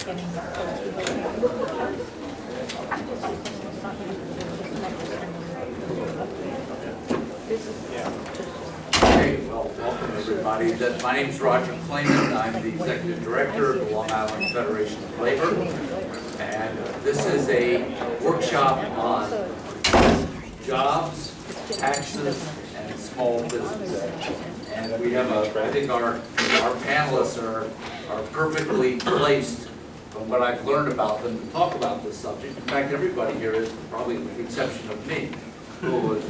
Okay, well, welcome everybody. My name is Roger Clayman. I'm the Executive Director of the Long Island Federation of Labor. And this is a workshop on jobs, taxes, and small business. And we have I think our panelists are perfectly placed from what I've learned about them to talk about this subject. In fact, everybody here is, probably with the exception of me, who was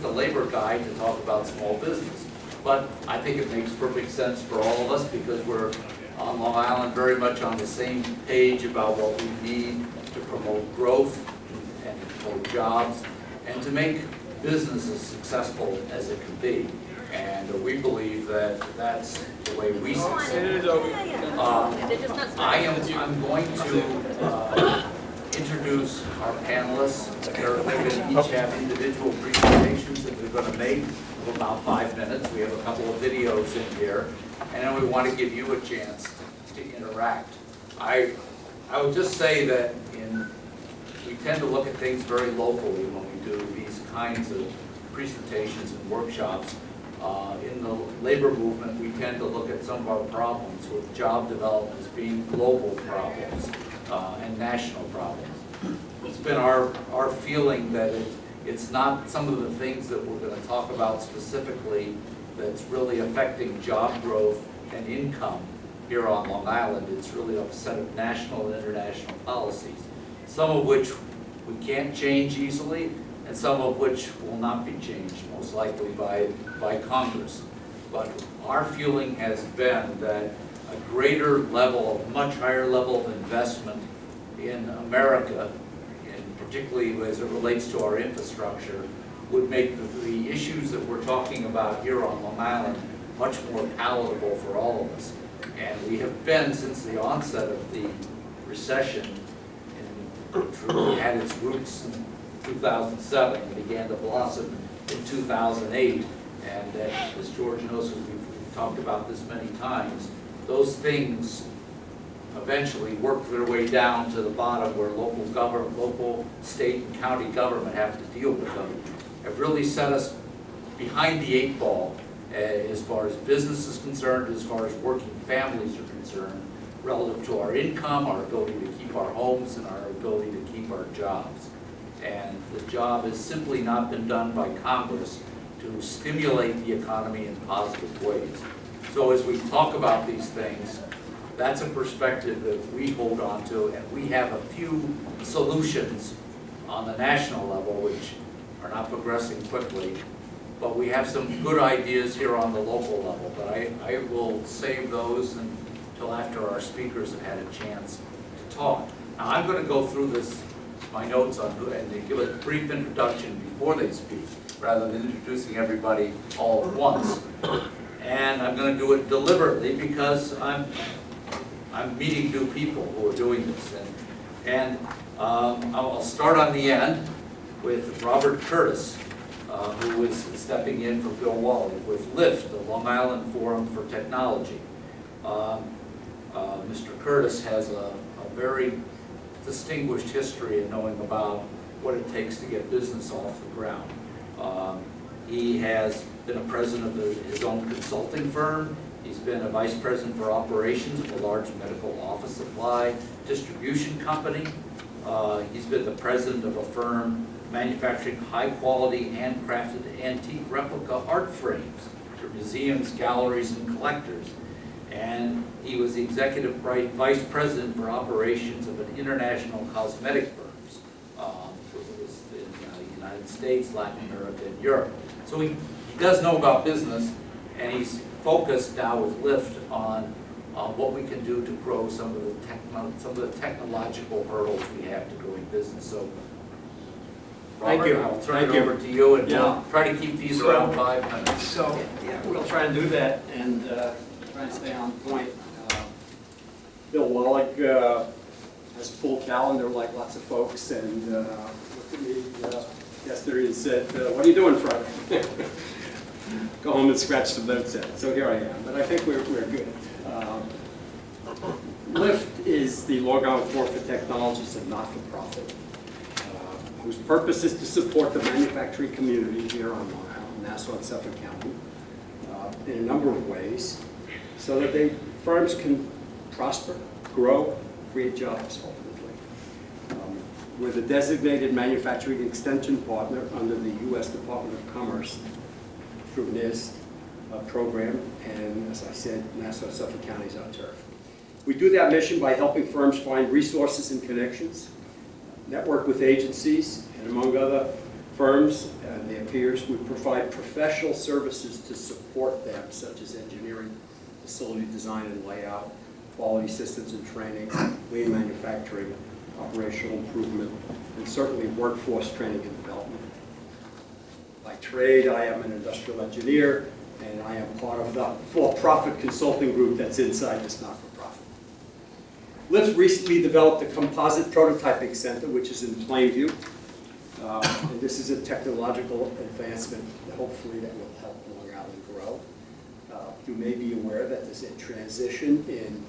the labor guy to talk about small business. But I think it makes perfect sense for all of us because we're on Long Island very much on the same page about what we need to promote growth and to promote jobs and to make business as successful as it can be. And we believe that that's the way we succeed. I'm going to introduce our panelists. They're going to each have individual presentations that they're going to make of about 5 minutes. We have a couple of videos in here, and then we want to give you a chance to interact. I would just say that we tend to look at things very locally when we do these kinds of presentations and workshops. In the labor movement, we tend to look at some of our problems with job development as being global problems and national problems. It's been our feeling that it's not some of the things that we're going to talk about specifically that's really affecting job growth and income here on Long Island. It's really a set of national and international policies, some of which we can't change easily, and some of which will not be changed, most likely by Congress. But our feeling has been that a greater level, a much higher level of investment in America, and particularly as it relates to our infrastructure, would make the issues that we're talking about here on Long Island much more palatable for all of us. And we have been, since the onset of the recession, truly had its roots in 2007 and began to blossom in 2008. And as George knows, we've talked about this many times, those things eventually work their way down to the bottom where local government, local, state, and county government have to deal with them. Have really set us behind the 8 ball as far as business is concerned, as far as working families are concerned, relative to our income, our ability to keep our homes, and our ability to keep our jobs. And the job has simply not been done by Congress to stimulate the economy in positive ways. So as we talk about these things, that's a perspective that we hold on to, and we have a few solutions on the national level which are not progressing quickly, but we have some good ideas here on the local level. But I will save those until after our speakers have had a chance to talk. Now I'm going to go through my notes on and give a brief introduction before they speak, rather than introducing everybody all at once. And I'm going to do it deliberately because I'm meeting new people who are doing this. And I'll start on the end with Robert Curtis, who is stepping in for Bill Wally with LIFT, the Long Island Forum for Technology. Mr. Curtis has a very distinguished history in knowing about what it takes to get business off the ground. He has been a president of his own consulting firm. He's been a vice president for operations of a large medical office supply distribution company. He's been the president of a firm manufacturing high-quality, handcrafted antique replica art frames for museums, galleries, and collectors. And he was the executive vice president for operations of an international cosmetic firms, which was in the United States, Latin America, and Europe. So he does know about business, and he's focused now with LIFT on what we can do to grow some of the technological hurdles we have to growing business. So, Robert, thank you. I'll turn it over to you, and we'll try to keep these around 5 minutes. So, we'll try and do that and try and stay on point. Bill Wallach has a full calendar like lots of folks, and looked at me yesterday and said, what are you doing Friday? Go home and scratch some notes out. So here I am, but I think we're good. It's the Long Island Forum for Technology. It's a not-for-profit whose purpose is to support the manufacturing community here on Long Island, Nassau and Suffolk County, in a number of ways, so that firms can prosper, grow, create jobs, ultimately. We're the designated manufacturing extension partner under the U.S. Department of Commerce through NIST program, and as I said, Nassau and Suffolk County is our turf. We do that mission by helping firms find resources and connections, network with agencies, and among other firms and their peers, we provide professional services to support them, such as engineering, facility design and layout, quality systems and training, lean manufacturing, operational improvement, and certainly workforce training and development. By trade, I am an industrial engineer, and I am part of the for-profit consulting group that's inside this not-for-profit. LIFT recently developed a composite prototyping center, which is in Plainview. And this is a technological advancement, hopefully, that will help Long Island grow. You may be aware that there's a transition in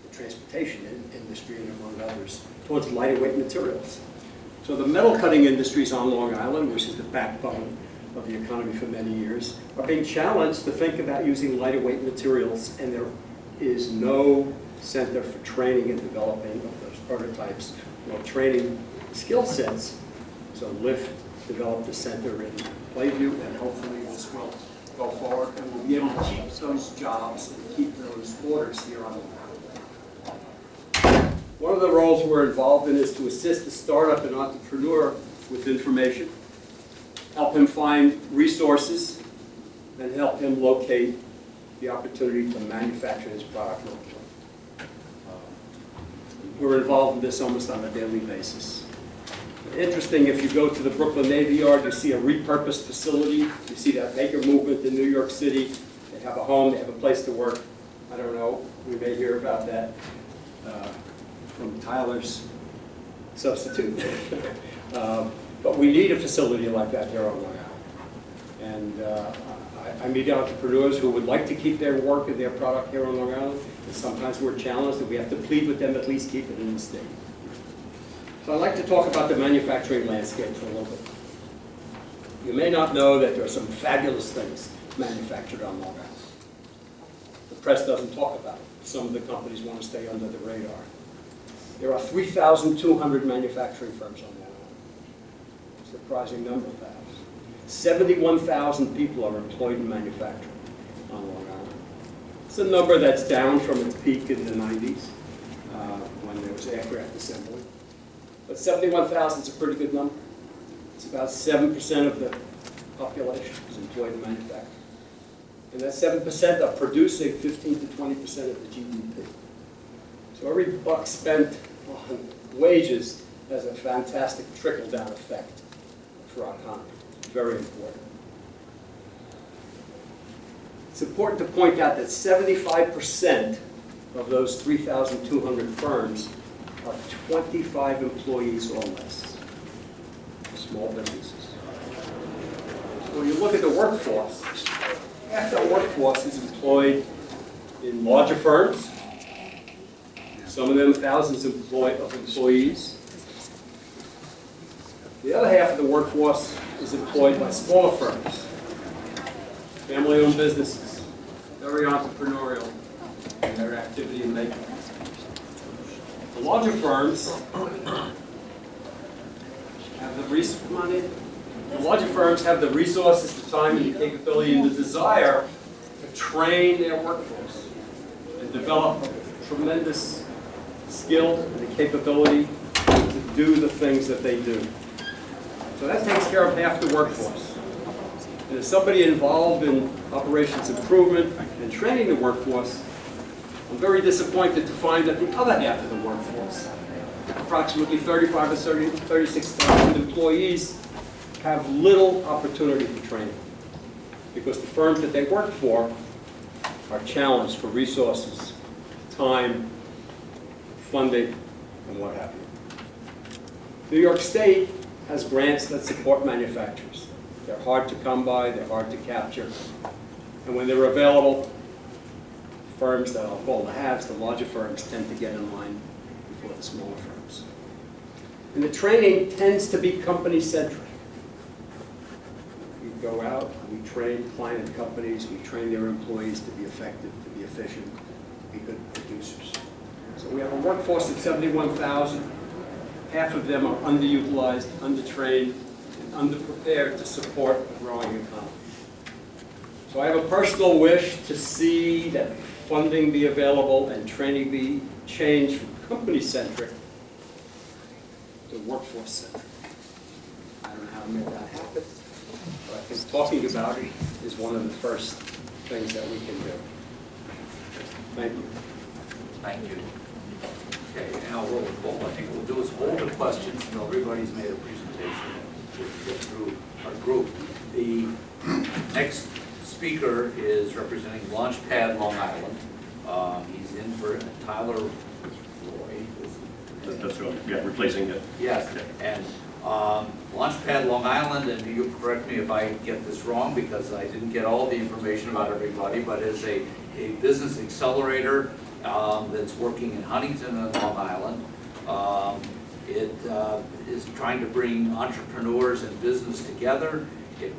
the transportation industry, and among others, towards lighter weight materials. So the metal cutting industries on Long Island, which is the backbone of the economy for many years, are being challenged to think about using lighter weight materials, and there is no center for training and developing of those prototypes or training skill sets. So LIFT developed a center in Plainview, and hopefully this will go forward, and we'll be able to keep those jobs and keep those orders here on the ground. One of the roles we're involved in is to assist a startup and entrepreneur with information, help him find resources, and help him locate the opportunity to manufacture his product locally. We're involved in this almost on a daily basis. Interesting, if you go to the Brooklyn Navy Yard, you see a repurposed facility. You see that maker movement in New York City. They have a home, they have a place to work. I don't know, we may hear about that from Tyler's substitute. But we need a facility like that here on Long Island. And I meet entrepreneurs who would like to keep their work and their product here on Long Island. And sometimes we're challenged that we have to plead with them at least keep it in the state. So I'd like to talk about the manufacturing landscape for a little bit. You may not know that there are some fabulous things manufactured on Long Island. The press doesn't talk about it. Some of the companies want to stay under the radar. There are 3,200 manufacturing firms on Long Island. Surprising number, perhaps. 71,000 people are employed in manufacturing on Long Island. It's a number that's down from its peak in the 90s when there was aircraft assembly. But 71,000 is a pretty good number. It's about 7% of the population is employed in manufacturing. And that 7% are producing 15 to 20% of the GDP. So every buck spent on wages has a fantastic trickle-down effect for our economy. Very important. It's important to point out that 75% of those 3,200 firms are 25 employees or less, small businesses. So when you look at the workforce, half the workforce is employed in larger firms, some of them thousands of employees. The other half of the workforce is employed by smaller firms, family-owned businesses, very entrepreneurial in their activity and making. The larger firms have the resources, the time, and the capability, and the desire to train their workforce and develop tremendous skill and the capability to do the things that they do. So that takes care of half the workforce. And as somebody involved in operations improvement and training the workforce, I'm very disappointed to find that the other half of the workforce, approximately 35 to 36,000 employees, have little opportunity for training because the firms that they work for are challenged for resources, time, funding, and what have you. New York State has grants that support manufacturers. They're hard to come by, they're hard to capture, and when they're available, firms that I'll call the haves, the larger firms, tend to get in line for the smaller firms. And the training tends to be company-centric. We go out, we train client companies, we train their employees to be effective, to be efficient, to be good producers. So we have a workforce of 71,000. Half of them are underutilized, undertrained, and underprepared to support a growing economy. So I have a personal wish to see that funding be available and training be changed from company-centric to workforce-centric. I don't know how to make that happen, but I think talking about it is one of the first things that we can do. Thank you. Thank you. Okay, now roll the call. I think what we'll do is hold the questions until everybody's made a presentation to get through our group. The next speaker is representing Launchpad Long Island. He's in for Tyler Roy. That's right, yeah, replacing it. Yes, and Launchpad Long Island, and you correct me if I get this wrong because I didn't get all the information about everybody, but is a business accelerator that's working in Huntington and Long Island. It is trying to bring entrepreneurs and business together. It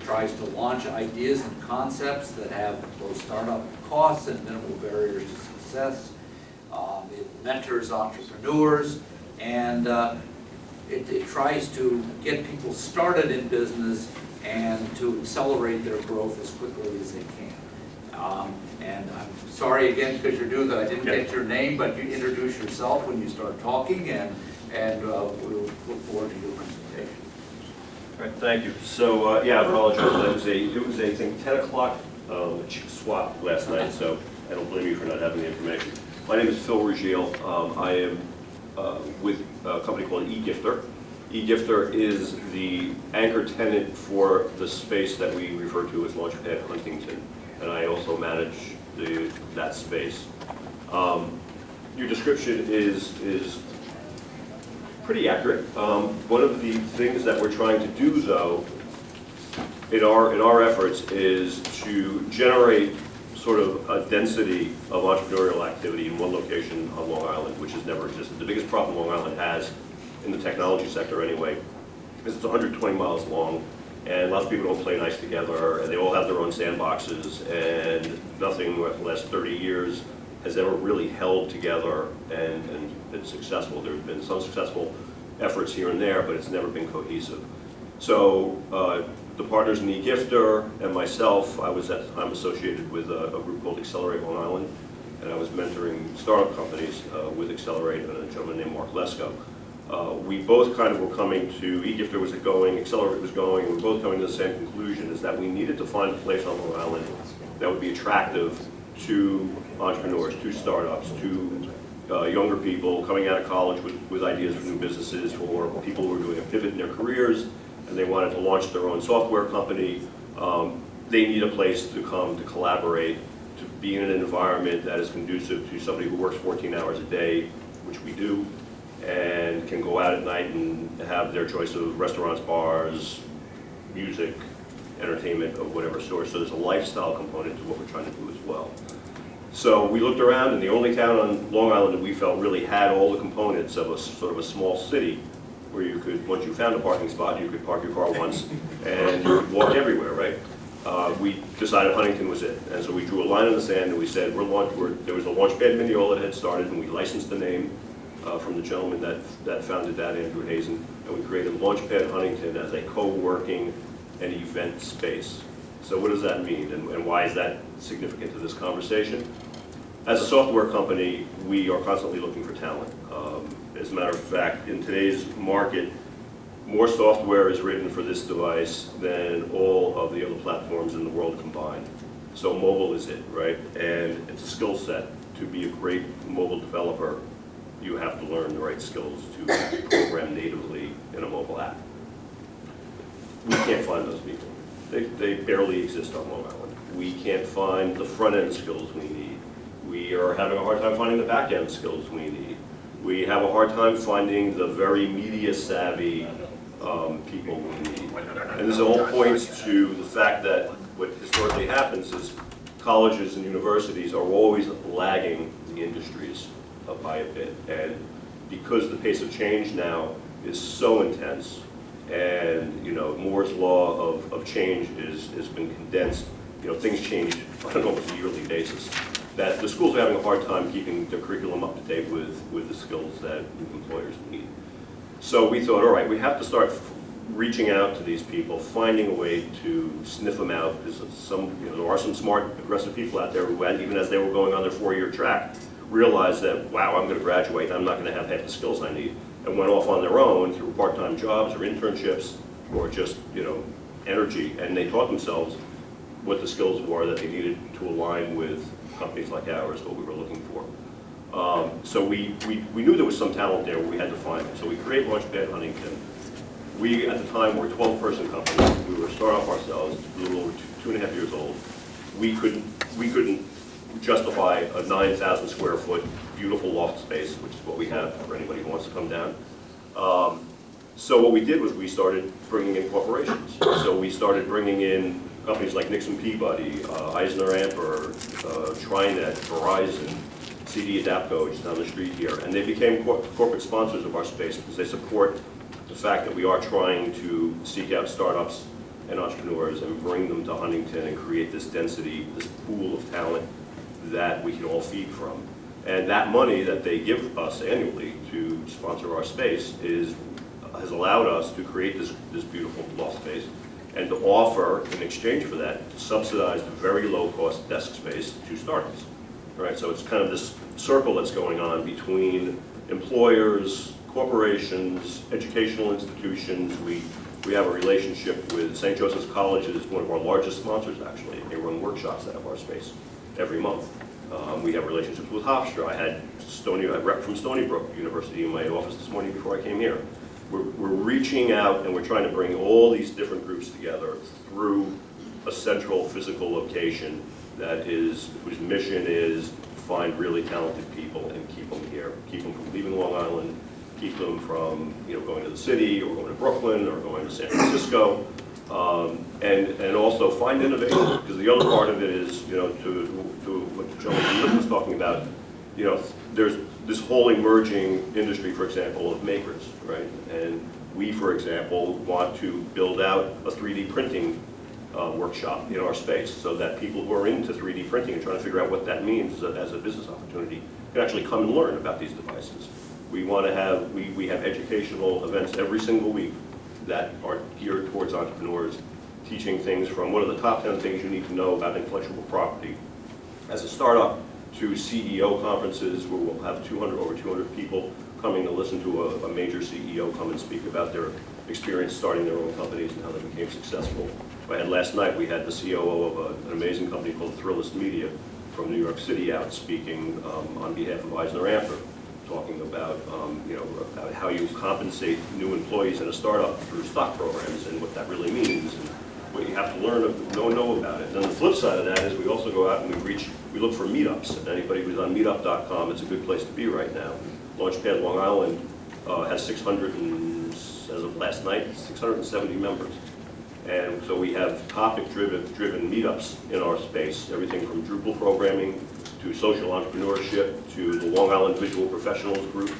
tries to launch ideas and concepts that have low startup costs and minimal barriers to success. It mentors entrepreneurs, and it tries to get people started in business and to accelerate their growth as quickly as they can. And I'm sorry again, because you're new, that I didn't get your name, but you introduce yourself when you start talking, and we'll look forward to your presentation. All right, thank you. So, yeah, I apologize. It was a I think, 10 o'clock swap last night, so I don't blame you for not having the information. My name is Phil Ruggiel. I am with a company called eGifter. eGifter is the anchor tenant for the space that we refer to as Launchpad Huntington, and I also manage that space. Your description is pretty accurate. One of the things that we're trying to do, though, in our efforts, is to generate sort of a density of entrepreneurial activity in one location on Long Island, which has never existed. The biggest problem Long Island has, in the technology sector anyway, is it's 120 miles long, and lots of people don't play nice together, and they all have their own sandboxes, and nothing in the last 30 years has ever really held together and been successful. There have been some successful efforts here and there, but it's never been cohesive. So the partners in eGifter and myself, I was at the time associated with a group called Accelerate Long Island, and I was mentoring startup companies with Accelerate and a gentleman named Mark Lesko. We both kind of were coming to, eGifter was going, Accelerate was going, and we were both coming to the same conclusion, is that we needed to find a place on Long Island that would be attractive to entrepreneurs, to startups, to younger people coming out of college with ideas for new businesses, or people who were doing a pivot in their careers and they wanted to launch their own software company. They need a place to come to collaborate, to be in an environment that is conducive to somebody who works 14 hours a day, which we do, and can go out at night and have their choice of restaurants, bars, music, entertainment of whatever sort. So there's a lifestyle component to what we're trying to do as well. So we looked around, and the only town on Long Island that we felt really had all the components of a sort of a small city, where you could, once you found a parking spot, you could park your car once and you could walk everywhere, right? We decided Huntington was it. And so we drew a line in the sand and we said, there was a Launchpad Mineola that had started, and we licensed the name from the gentleman that founded that, Andrew Hazen, and we created Launchpad Huntington as a co-working and event space. So what does that mean, and why is that significant to this conversation? As a software company, we are constantly looking for talent. As a matter of fact, in today's market, more software is written for this device than all of the other platforms in the world combined. So mobile is it, right? And it's a skill set. To be a great mobile developer, you have to learn the right skills to program natively in a mobile app. We can't find those people. They barely exist on Long Island. We can't find the front-end skills we need. We are having a hard time finding the back-end skills we need. We have a hard time finding the very media-savvy people we need. And this all points to the fact that what historically happens is colleges and universities are always lagging the industries. by a bit. And because the pace of change now is so intense, and Moore's law of change has been condensed, things change on an almost yearly basis, that the schools are having a hard time keeping their curriculum up to date with the skills that employers need. So we thought, all right, we have to start reaching out to these people, finding a way to sniff them out, because there are some smart, aggressive people out there who, even as they were going on their 4-year track, realized that, wow, I'm going to graduate, I'm not going to have half the skills I need, and went off on their own through part-time jobs or internships or just, energy, and they taught themselves what the skills were that they needed to align with companies like ours, what we were looking for. So we knew there was some talent there, we had to find it. So we created Launchpad Huntington. We, at the time, were a 12-person company. We were a startup ourselves, a little over 2.5 years old. We couldn't justify a 9,000 square foot beautiful loft space, which is what we have for anybody who wants to come down. So what we did was we started bringing in corporations. So we started bringing in companies like Nixon Peabody, Eisner Amper, Trinet, Verizon, CD Adapco, which is down the street here, and they became corporate sponsors of our space because they support the fact that we are trying to seek out startups and entrepreneurs and bring them to Huntington and create this density, this pool of talent that we can all feed from. And that money that they give us annually to sponsor our space has allowed us to create this beautiful loft space and to offer, in exchange for that, subsidized, very low-cost desk space to startups. All right, so it's kind of this circle that's going on between employers, corporations, educational institutions. We have a relationship with St. Joseph's College, is one of our largest sponsors, actually. They run workshops out of our space every month. We have relationships with Hofstra. I had a rep from Stony Brook University in my office this morning before I came here. We're reaching out and we're trying to bring all these different groups together through a central physical location whose mission is find really talented people and keep them here, keep them from leaving Long Island, keep them from going to the city or going to Brooklyn or going to San Francisco, and also find innovation, because the other part of it is, to what the gentleman was talking about, there's this whole emerging industry, for example, of makers, right? And we, for example, want to build out a 3D printing workshop in our space so that people who are into 3D printing and trying to figure out what that means as a business opportunity can actually come and learn about these devices. We want to have, we have educational events every single week that are geared towards entrepreneurs, teaching things from what are the top 10 things you need to know about intellectual property as a startup, to CEO conferences where we'll have over 200 people coming to listen to a major CEO come and speak about their experience starting their own companies and how they became successful. Last night we had the COO of an amazing company called Thrillist Media from New York City out speaking on behalf of Eisner Amper, talking about about how you compensate new employees in a startup through stock programs and what that really means and what you have to learn know about it. And then the flip side of that is we also go out and we look for meetups. And anybody who's on meetup.com, it's a good place to be right now. Launchpad Long Island has as of last night, 670 members. And so we have topic-driven meetups in our space, everything from Drupal programming to social entrepreneurship to the Long Island Visual Professionals group,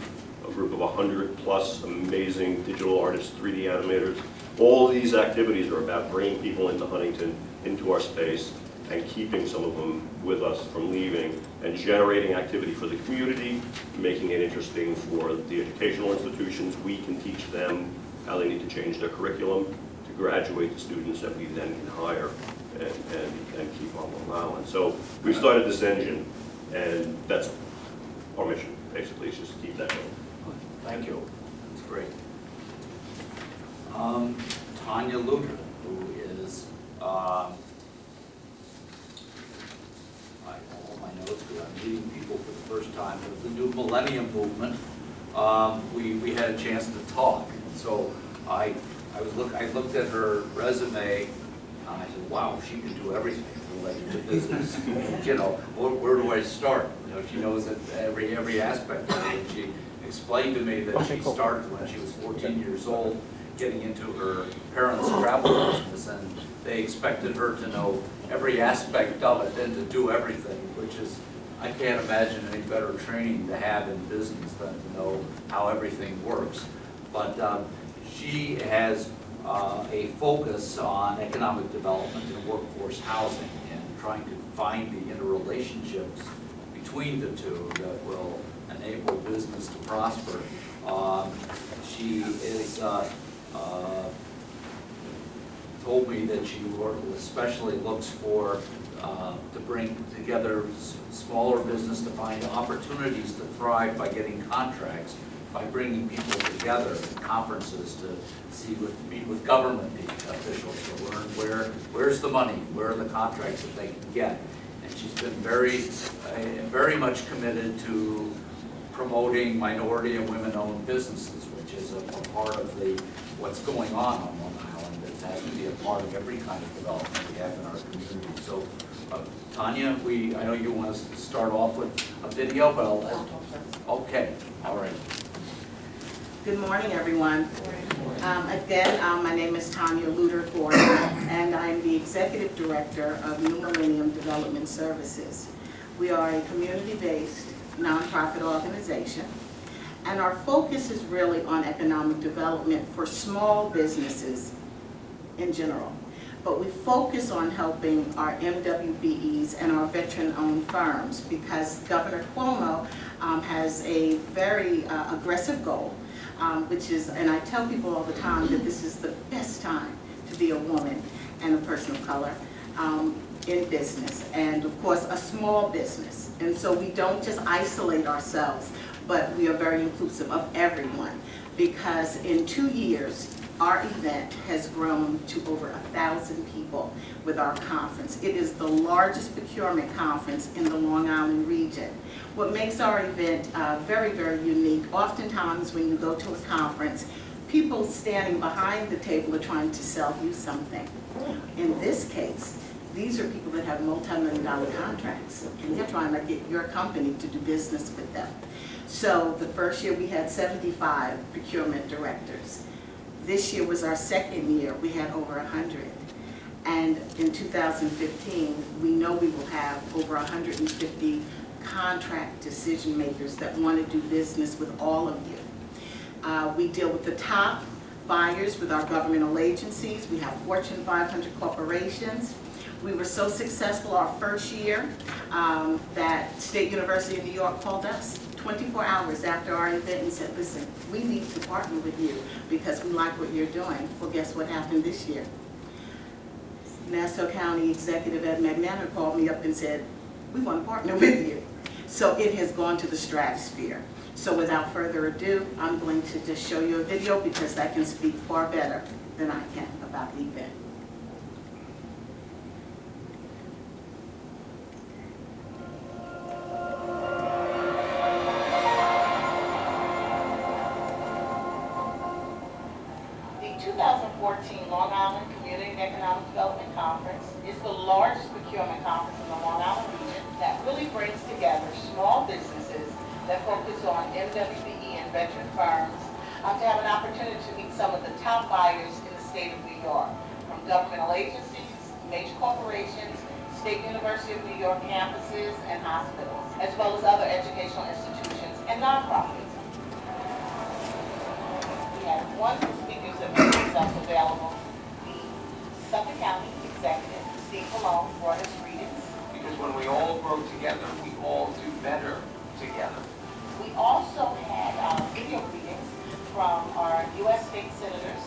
a group of 100+ amazing digital artists, 3D animators. All of these activities are about bringing people into Huntington, into our space, and keeping some of them with us from leaving, and generating activity for the community, making it interesting for the educational institutions. We can teach them how they need to change their curriculum to graduate the students that we then can hire and keep on Long Island. So we've started this engine, and that's our mission, basically, is just to keep that going. Thank you. That's great. Tanya Luter, who is, I have all my notes because I'm meeting people for the first time, with the new Millennium Movement. We had a chance to talk, so I looked at her resume, and I said, wow, she can do everything related to business. Where do I start? She knows that every aspect of it. She explained to me that she started when she was 14 years old, getting into her parents' travel business, and they expected her to know every aspect of it and to do everything, which is, I can't imagine any better training to have in business than to know how everything works. But she has a focus on economic development and workforce housing and trying to find the interrelationships between the two that will enable business to prosper. She is told me that she especially looks for to bring together smaller business to find opportunities to thrive by getting contracts, by bringing people together at conferences to meet with government officials to learn where's the money, where are the contracts that they can get. And she's been very much committed to promoting minority and women-owned businesses, which is a part of what's going on Long Island. It has to be a part of every kind of development we have in our community. So, Tanya, I know you want us to start off with a video, but okay, all right. Good morning, everyone. Again, my name is Tanya Luder-Gordon, and I'm the Executive Director of New Millennium Development Services. We are a community-based nonprofit organization, and our focus is really on economic development for small businesses in general. But we focus on helping our MWBEs and our veteran-owned firms because Governor Cuomo has a very aggressive goal, which is, and I tell people all the time that this is the best time to be a woman and a person of color in business, and of course a small business. And so we don't just isolate ourselves, but we are very inclusive of everyone, because in 2 years, our event has grown to over 1,000 people with our conference. It is the largest procurement conference in the Long Island region. What makes our event very, very unique, oftentimes when you go to a conference, people standing behind the table are trying to sell you something. In this case, these are people that have multi-million-dollar contracts, and they're trying to get your company to do business with them. So the first year we had 75 procurement directors. This year was our second year, we had over 100. And in 2015, we know we will have over 150 contract decision makers that want to do business with all of you. We deal with the top buyers with our governmental agencies. We have Fortune 500 corporations. We were so successful our first year that State University of New York called us 24 hours after our event and said, listen, we need to partner with you because we like what you're doing. Well, guess what happened this year? Nassau County Executive Ed McMahon called me up and said, we want to partner with you. So it has gone to the stratosphere. So without further ado, I'm going to just show you a video because that can speak far better than I can about the event. Long Island Community and Economic Development Conference is the largest procurement conference in the Long Island region that really brings together small businesses that focus on MWBE and veteran firms to have an opportunity to meet some of the top buyers in the state of New York, from governmental agencies, major corporations, State University of New York campuses and hospitals, as well as other educational institutions and nonprofits. We have wonderful speakers that make themselves available. Suffolk County Executive Steve Malone brought us greetings. Because when we all grow together, we all do better together. We also had video greetings from our U.S. state senators,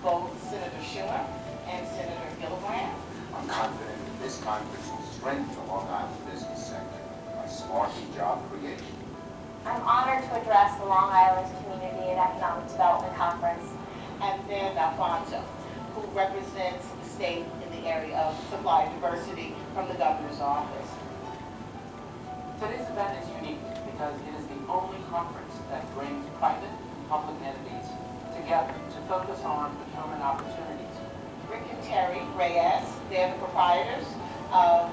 both Senator Schumer and Senator Gillibrand. I'm confident that this conference will strengthen the Long Island business sector by sparking job creation. I'm honored to address the Long Island Community and Economic Development Conference. And then Alfonso, who represents the state in the area of supply diversity from the governor's office. Today's event is unique because it is the only conference that brings private and public entities together to focus on procurement opportunities. Rick and Terry Reyes, they're the proprietors of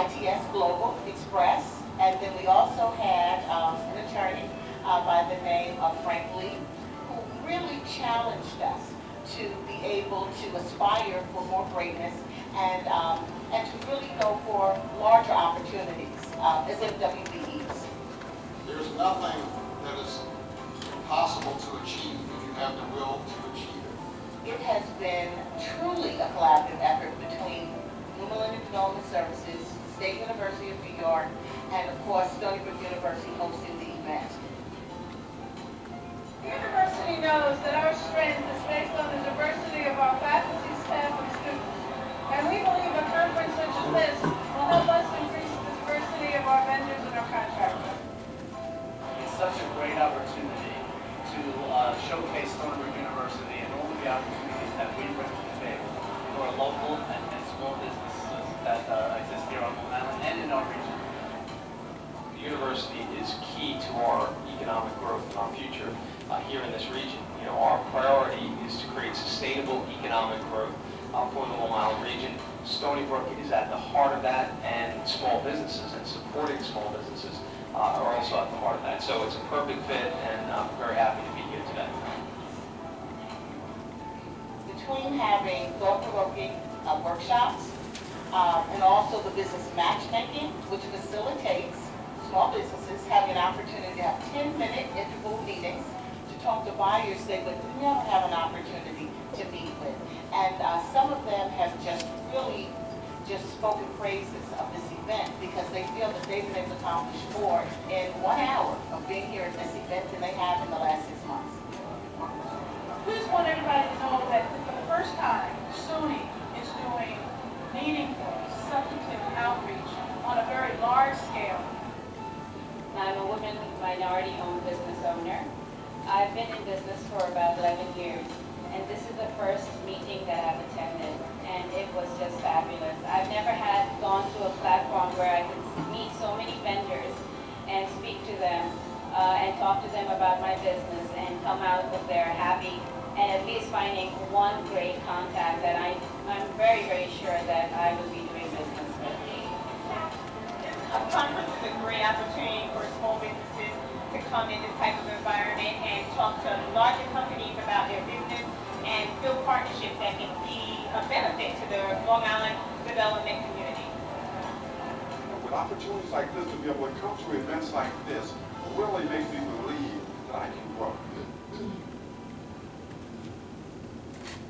ITS Global Express, and then we also had an attorney by the name of Frank Lee, who really challenged us to be able to aspire for more greatness and to really go for larger opportunities. as MWBEs. There's nothing that is impossible to achieve if you have the will to achieve it. It has been truly a collaborative effort between New Millennium Development Services, State University of New York, and of course Stony Brook University hosting the event. The university knows that our strength is based on the diversity of our faculty, staff, and students. And we believe a conference such as this will help us increase the diversity of our vendors and our contractors. It's such a great opportunity to showcase Stony Brook University and all of the opportunities that we bring to the table for local and small businesses that exist here on Long Island and in our region. The university is key to our economic growth and our future here in this region. You know, our priority is to create sustainable economic growth for the Long Island region. Stony Brook is at the heart of that, and small businesses and supporting small businesses are also at the heart of that. So it's a perfect fit, and I'm very happy to be here today. Between having thought-provoking workshops and also the business matchmaking, which facilitates small businesses having an opportunity to have 10-minute interval meetings to talk to buyers they would never have an opportunity to meet with. And some of them have really spoken praises of this event because they feel that they've been able to accomplish more in 1 hour of being here at this event than they have in the last 6 months. We just want everybody to know that for the first time, SUNY is doing meaningful, substantive outreach on a very large scale. I'm a woman minority-owned business owner. I've been in business for about 11 years, and this is the first meeting that I've attended, and it was just fabulous. I've never gone to a platform where I could meet so many vendors and speak to them and talk to them about my business and come out of there happy and at least finding one great contact that I'm very, very sure that I will be doing business with. A conference is a great opportunity for small businesses to come in this type of environment and talk to larger companies about their business and build partnerships that can be a benefit to the Long Island development community. With opportunities like this, to be able to come to events like this really makes me believe that I can grow.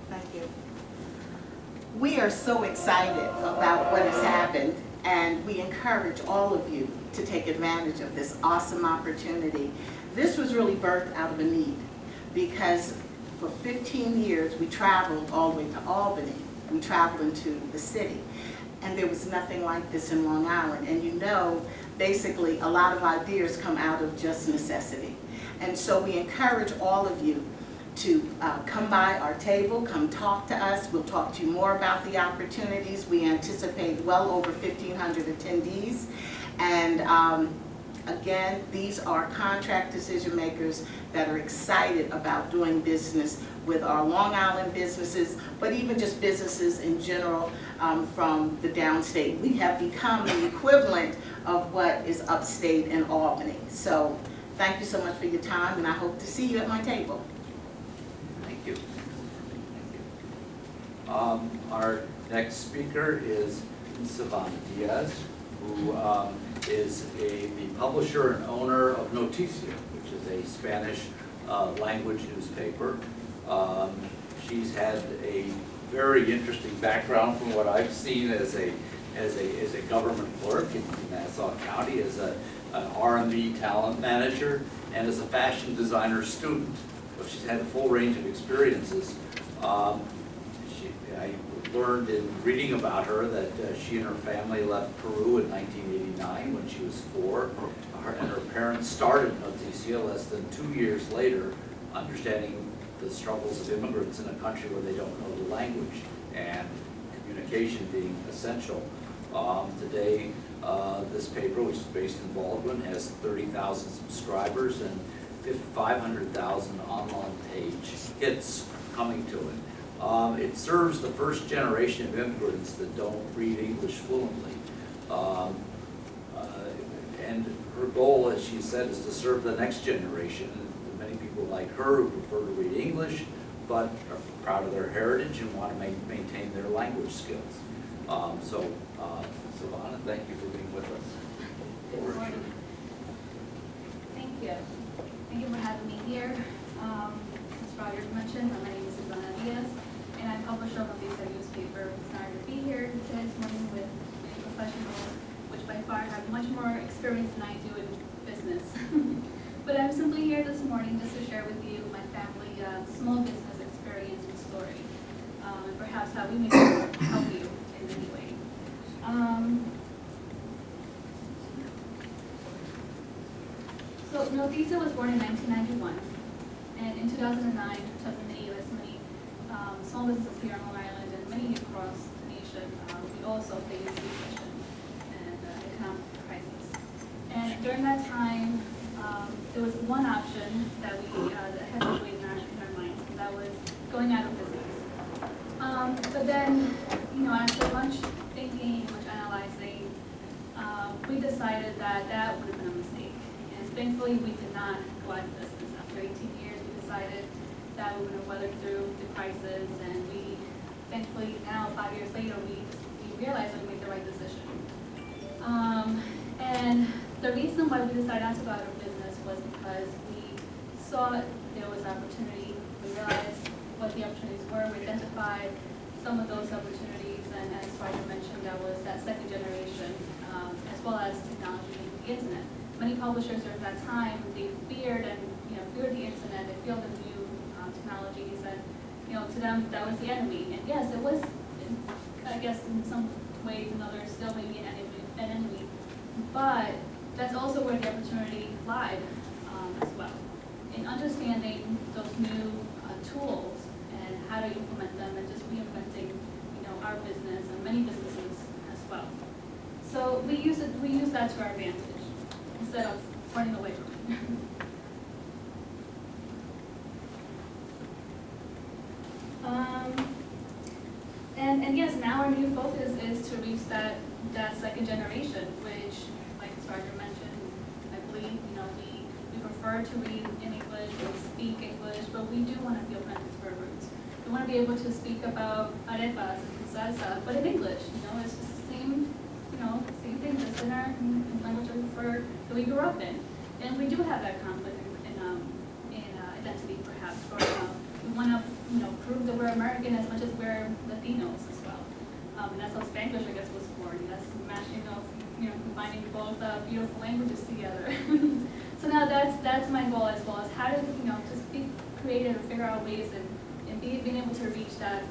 Thank you. We are so excited about what has happened, and we encourage all of you to take advantage of this awesome opportunity. This was really birthed out of a need because for 15 years we traveled all the way to Albany. We traveled into the city, and there was nothing like this in Long Island. And you know, basically a lot of ideas come out of just necessity. And so we encourage all of you to come by our table, come talk to us. We'll talk to you more about the opportunities. We anticipate well over 1,500 attendees. And again, these are contract decision makers that are excited about doing business with our Long Island businesses, but even just businesses in general from the downstate. We have become the equivalent of what is upstate in Albany. So thank you so much for your time, and I hope to see you at my table. Thank you. Our next speaker is Savannah Diaz, who is the publisher and owner of Noticia, which is a Spanish language newspaper. She's had a very interesting background from what I've seen as a government clerk in Nassau County, as an R&D talent manager, and as a fashion designer student. So she's had a full range of experiences. I learned in reading about her that she and her family left Peru in 1989 when she was 4. And her parents started Noticia less than 2 years later, understanding the struggles of immigrants in a country where they don't know the language and communication being essential. Today, this paper, which is based in Baldwin, has 30,000 subscribers and 500,000 online page hits coming to it. It serves the first generation of immigrants that don't read English fluently. And her goal, as she said, is to serve the next generation. Many people like her who prefer to read English, but are proud of their heritage and want to maintain their language skills. Savannah, thank you for being with us. Good morning. Thank you. Thank you for having me here. As Roger mentioned, my name is Ivana Diaz, and I'm publisher of the newspaper. It's an honor to be here today this morning with many professionals, which by far have much more experience than I do in business. But I'm simply here this morning just to share with you my family small business experience and story, and perhaps how we may help you in any way. So Northeastern was born in 1991, and in 2009, 2008, as many small businesses here on Long Island and many across the nation, we also faced recession and economic crisis. And during that time, there was one option that we that had to wait in our minds, and that was going out of business. But then, after much thinking, much analyzing, we decided that that would have been a mistake. And thankfully, we did not go out of business. After 18 years, we decided that we would have weathered through the crisis, and we, thankfully, now 5 years later, we realized that we made the right decision. And the reason why we decided not to go out of business was because we saw there was opportunity. We realized what the opportunities were. We identified some of those opportunities, and as Roger mentioned, that was that second generation, as well as technology and the internet. Many publishers during that time, they feared feared the internet, they feared the new technologies, and to them that was the enemy. And yes, it was, I guess, in some ways and others still maybe an enemy. But that's also where the opportunity lied as well, in understanding those new tools and how to implement them, and just reinventing, our business and many businesses as well. So we use that to our advantage instead of running away from it. And yes, now our new focus is to reach that second generation, which, like Roger mentioned, I believe, we prefer to read in English, we speak English, but we do want to feel connected to our roots. We want to be able to speak about arepas and salsa, but in English, it's just the same, same thing, just in our language that we grew up in. And we do have that conflict in identity, perhaps, or we want to, prove that we're American as much as we're Latinos as well. And that's how Spanglish, I guess, was born. That's mashing of, combining both beautiful languages together. So now that's my goal as well, as how to, just be creative and figure out ways and being able to reach that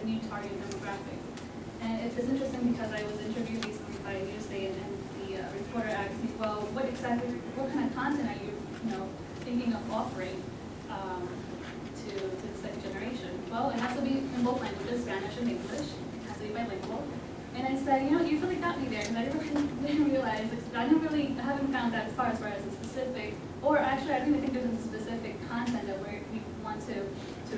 new target demographic. And it's interesting because I was interviewed recently by Newsday, and the reporter asked me, well, what kind of content are you, thinking of offering to the second generation? Well, it has to be in both languages, Spanish and English. It has to be bilingual. And I said, you really got me there, because I didn't realize, I haven't found that far as far as a specific, or actually I don't even think there's a specific content that we want to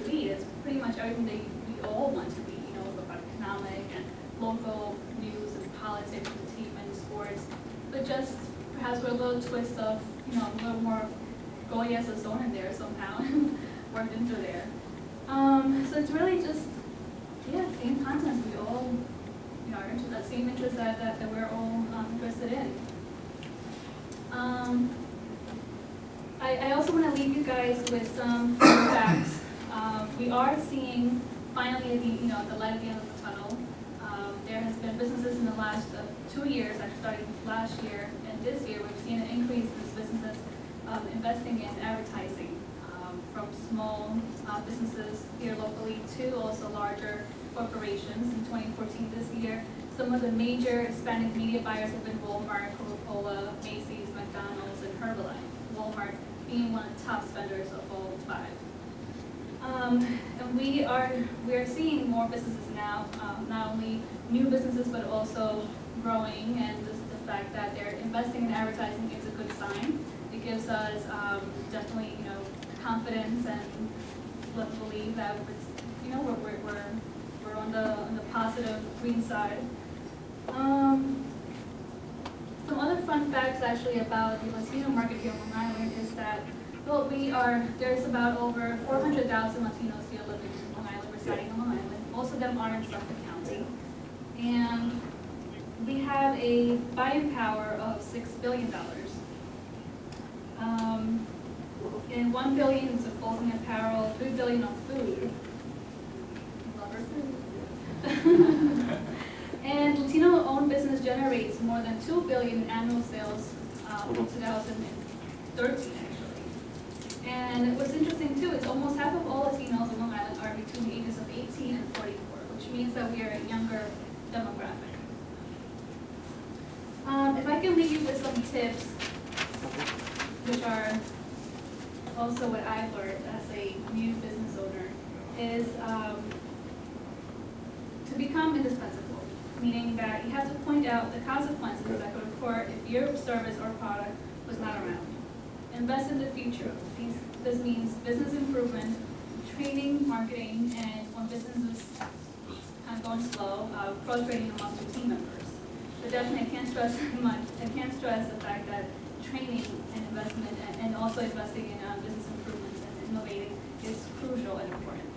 read. It's pretty much everything that we all want to read, about economic and local news and politics, entertainment, sports, but just perhaps with a little twist of, a little more Goya's zone in there somehow, worked into there. So it's really just, same content we all, are into, that same interest that we're all interested in. I also want to leave you guys with some facts. We are seeing finally the light at the end of the tunnel. There has been businesses in the last 2 years, actually starting last year and this year, we've seen an increase in businesses investing in advertising, from small businesses here locally to also larger corporations. In 2014, this year, some of the major Hispanic media buyers have been Walmart, Coca-Cola, Macy's, McDonald's, and Herbalife. Walmart being one of the top spenders of all 5. And we are seeing more businesses now, not only new businesses but also growing, and just the fact that they're investing in advertising is a good sign. It gives us definitely confidence, and let's believe that we're on the positive green side. Some other fun facts actually about the Latino market here on Long Island is that, well, there's about over 400,000 Latinos here living in Long Island, residing on Long Island. Most of them are in Suffolk County. And we have a buying power of $6 billion. And $1 billion is of clothing and apparel, $3 billion of food. Love our food. And Latino-owned business generates more than $2 billion in annual sales in 2013, actually. And what's interesting too is almost half of all Latinos on Long Island are between the ages of 18 and 44, which means that we are a younger demographic. If I can leave you with some tips, which are also what I've learned as a new business owner, is to become indispensable, meaning that you have to point out the consequences that could occur if your service or product was not around. Invest in the future. This means business improvement, training, marketing, and when business is kind of going slow, cross-training amongst your team members. But definitely, I can't stress the fact that training and investment and also investing in business improvements and innovating is crucial and important.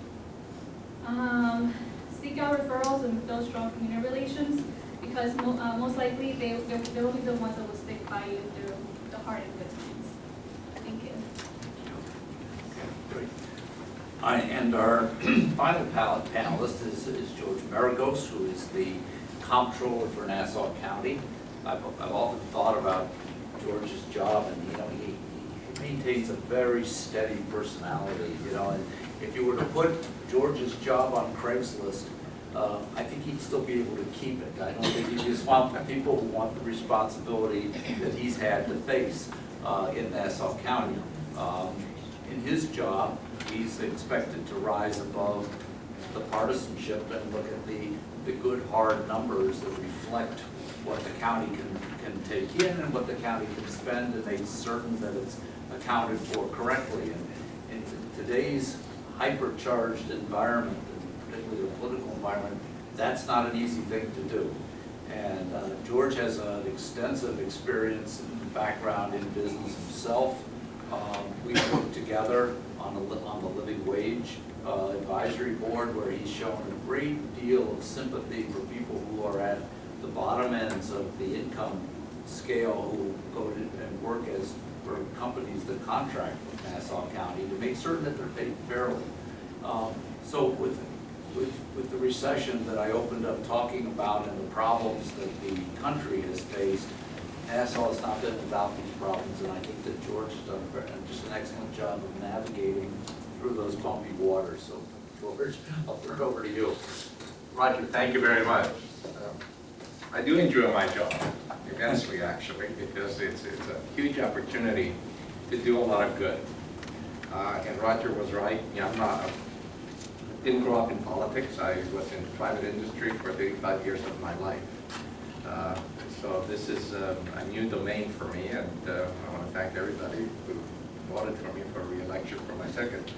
Seek out referrals and build strong community relations because most likely they will be the ones that will stick by you through the hard and good times. Thank you. Okay, great. And our final panelist is George Maragos, who is the comptroller for Nassau County. I've often thought about George's job, and he maintains a very steady personality, and if you were to put George's job on Craigslist, I think he'd still be able to keep it. I don't think he just wants people who want the responsibility that he's had to face in Nassau County. In his job, he's expected to rise above the partisanship and look at the good hard numbers that reflect what the county can take in and what the county can spend and make certain that it's accounted for correctly. And in today's hypercharged environment, and particularly the political environment, that's not an easy thing to do. And George has an extensive experience and background in business himself. We worked together on the living wage advisory board, where he's shown a great deal of sympathy for people who are at the bottom ends of the income scale, who go to and work for companies that contract with Nassau County to make certain that they're paid fairly. So with the recession that I opened up talking about and the problems that the country has faced, Nassau has not been without these problems, and I think that George has done just an excellent job of navigating through those bumpy waters. So, George, I'll turn it over to you. Roger, thank you very much. I do enjoy my job, immensely actually, because it's a huge opportunity to do a lot of good. And Roger was right. I didn't grow up in politics. I was in private industry for 35 years of my life. So this is a new domain for me, and I want to thank everybody who voted for me for re-election for my second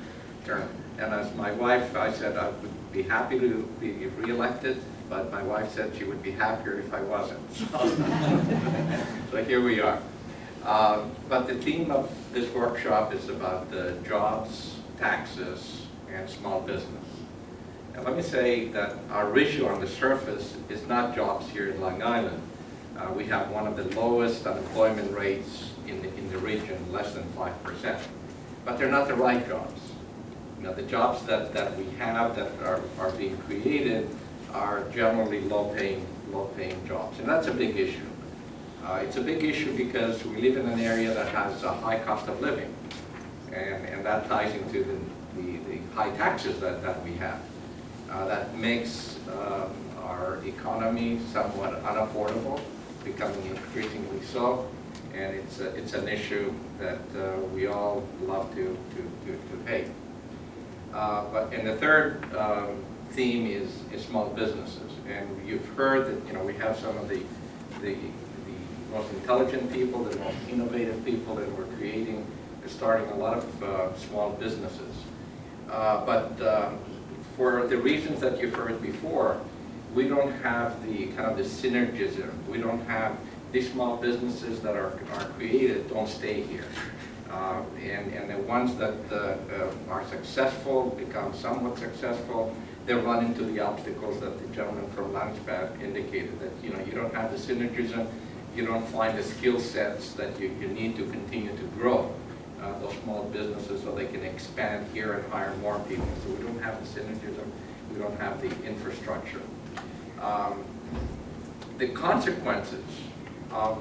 term. And as my wife, I said I would be happy to be re-elected, but my wife said she would be happier if I wasn't. So here we are. But the theme of this workshop is about jobs, taxes, and small business. And let me say that our ratio on the surface is not jobs here in Long Island. We have one of the lowest unemployment rates in the region, less than 5%. But they're not the right jobs. The jobs that we have that are being created are generally low-paying jobs, and that's a big issue. It's a big issue because we live in an area that has a high cost of living, and that ties into the high taxes that we have. That makes our economy somewhat unaffordable, becoming increasingly so, and it's an issue that we all love to pay. And the third theme is small businesses, and you've heard that we have some of the most intelligent people, the most innovative people that we're starting a lot of small businesses. But for the reasons that you've heard before, we don't have the kind of the synergism. We don't have these small businesses that are created don't stay here. And the ones that are successful become somewhat successful, they run into the obstacles that the gentleman from Launchpad indicated, that you don't have the synergism, you don't find the skill sets that you need to continue to grow those small businesses so they can expand here and hire more people. So we don't have the synergism, we don't have the infrastructure. The consequences of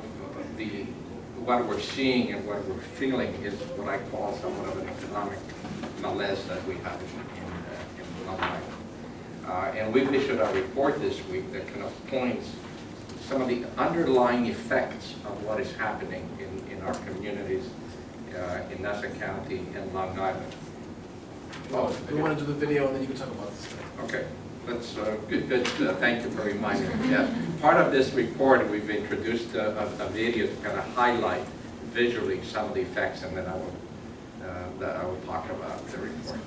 what we're seeing and what we're feeling is what I call somewhat of an economic malaise that we have in Long Island. And we've issued a report this week that kind of points some of the underlying effects of what is happening in our communities in Nassau County and Long Island. Well, we want to do the video and then you can talk about this. Okay, that's good. Thank you for reminding me. Yeah, part of this report we've introduced a video to kind of highlight visually some of the effects, and then I will talk about the report.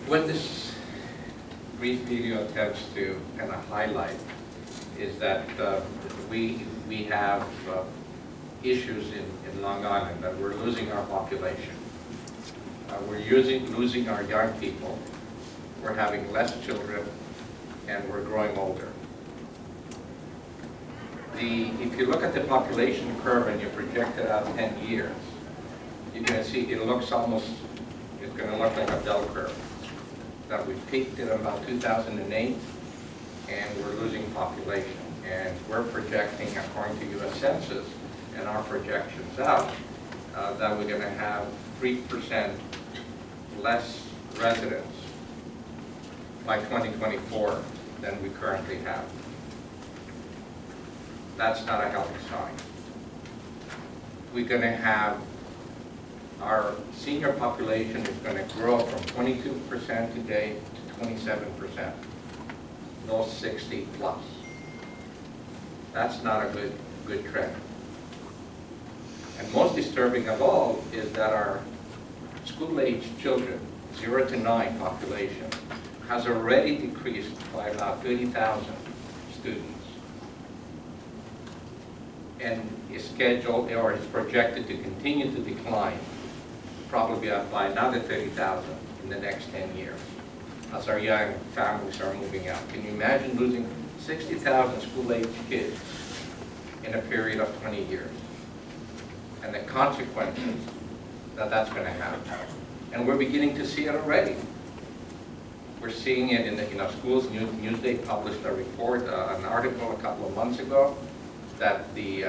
What this brief video attempts to kind of highlight is that we have issues in Long Island, that we're losing our population. We're losing our young people. We're having less children, and we're growing older. If you look at the population curve and you project it out 10 years, you're going to see it's going to look like a bell curve. That we peaked at about 2008, and we're losing population. And we're projecting, according to U.S. Census and our projections out, that we're going to have 3% less residents by 2024 than we currently have. That's not a healthy sign. We're going to have our senior population is going to grow from 22% today to 27%, those 60 plus. That's not a good trend. And most disturbing of all is that our school-aged children, 0 to 9 population, has already decreased by about 30,000 students, and is scheduled or is projected to continue to decline probably up by another 30,000 in the next 10 years as our young families are moving out. Can you imagine losing 60,000 school-aged kids in a period of 20 years? And the consequences that that's going to have. And we're beginning to see it already. We're seeing it in our schools. Newsday published a report, an article a couple of months ago, that the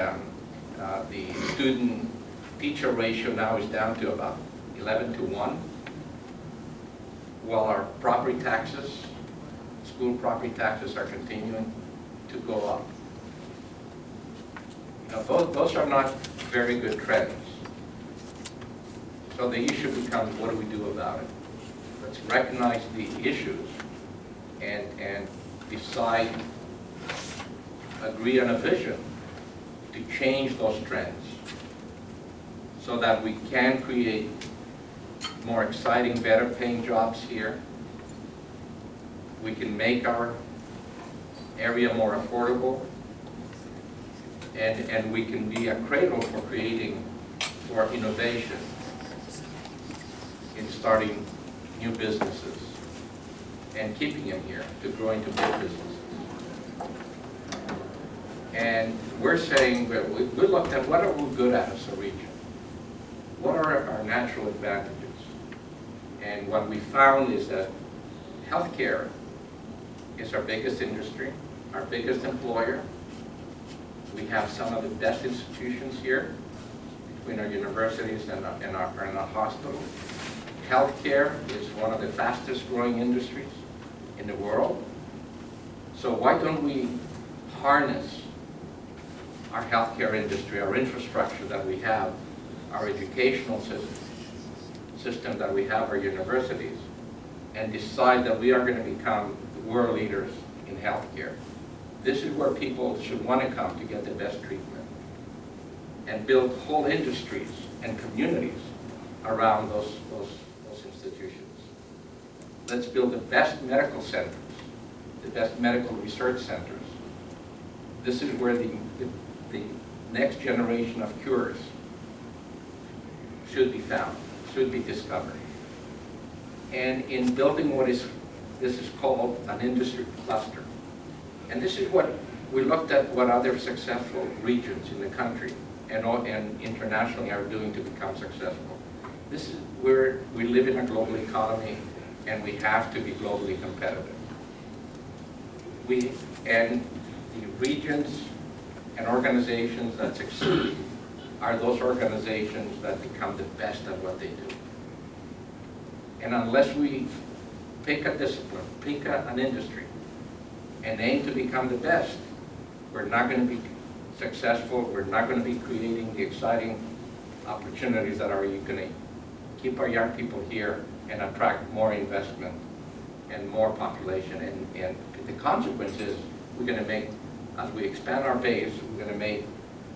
student-teacher ratio now is down to about 11 to 1, while our property taxes, school property taxes, are continuing to go up. Those are not very good trends. So the issue becomes, what do we do about it? Let's recognize the issues and decide, agree on a vision to change those trends so that we can create more exciting, better paying jobs here. We can make our area more affordable, and we can be a cradle for innovation in starting new businesses and keeping them here to grow into big businesses. And we're saying, we looked at what are we good at as a region? What are our natural advantages? And what we found is that healthcare is our biggest industry, our biggest employer. We have some of the best institutions here between our universities and our hospitals. Healthcare is one of the fastest growing industries in the world. So why don't we harness our healthcare industry, our infrastructure that we have, our educational system that we have, our universities, and decide that we are going to become world leaders in healthcare. This is where people should want to come to get the best treatment and build whole industries and communities around those institutions. Let's build the best medical centers, the best medical research centers. This is where the next generation of cures should be found, should be discovered. And in building this is called an industry cluster. And this is what we looked at what other successful regions in the country and internationally are doing to become successful. This is where we live in a global economy and we have to be globally competitive. And the regions and organizations that succeed are those organizations that become the best at what they do. And unless we pick a discipline, pick an industry, and aim to become the best, we're not going to be successful, we're not going to be creating the exciting opportunities that are going to keep our young people here and attract more investment and more population. And the consequence is we're going to make, as we expand our base, we're going to make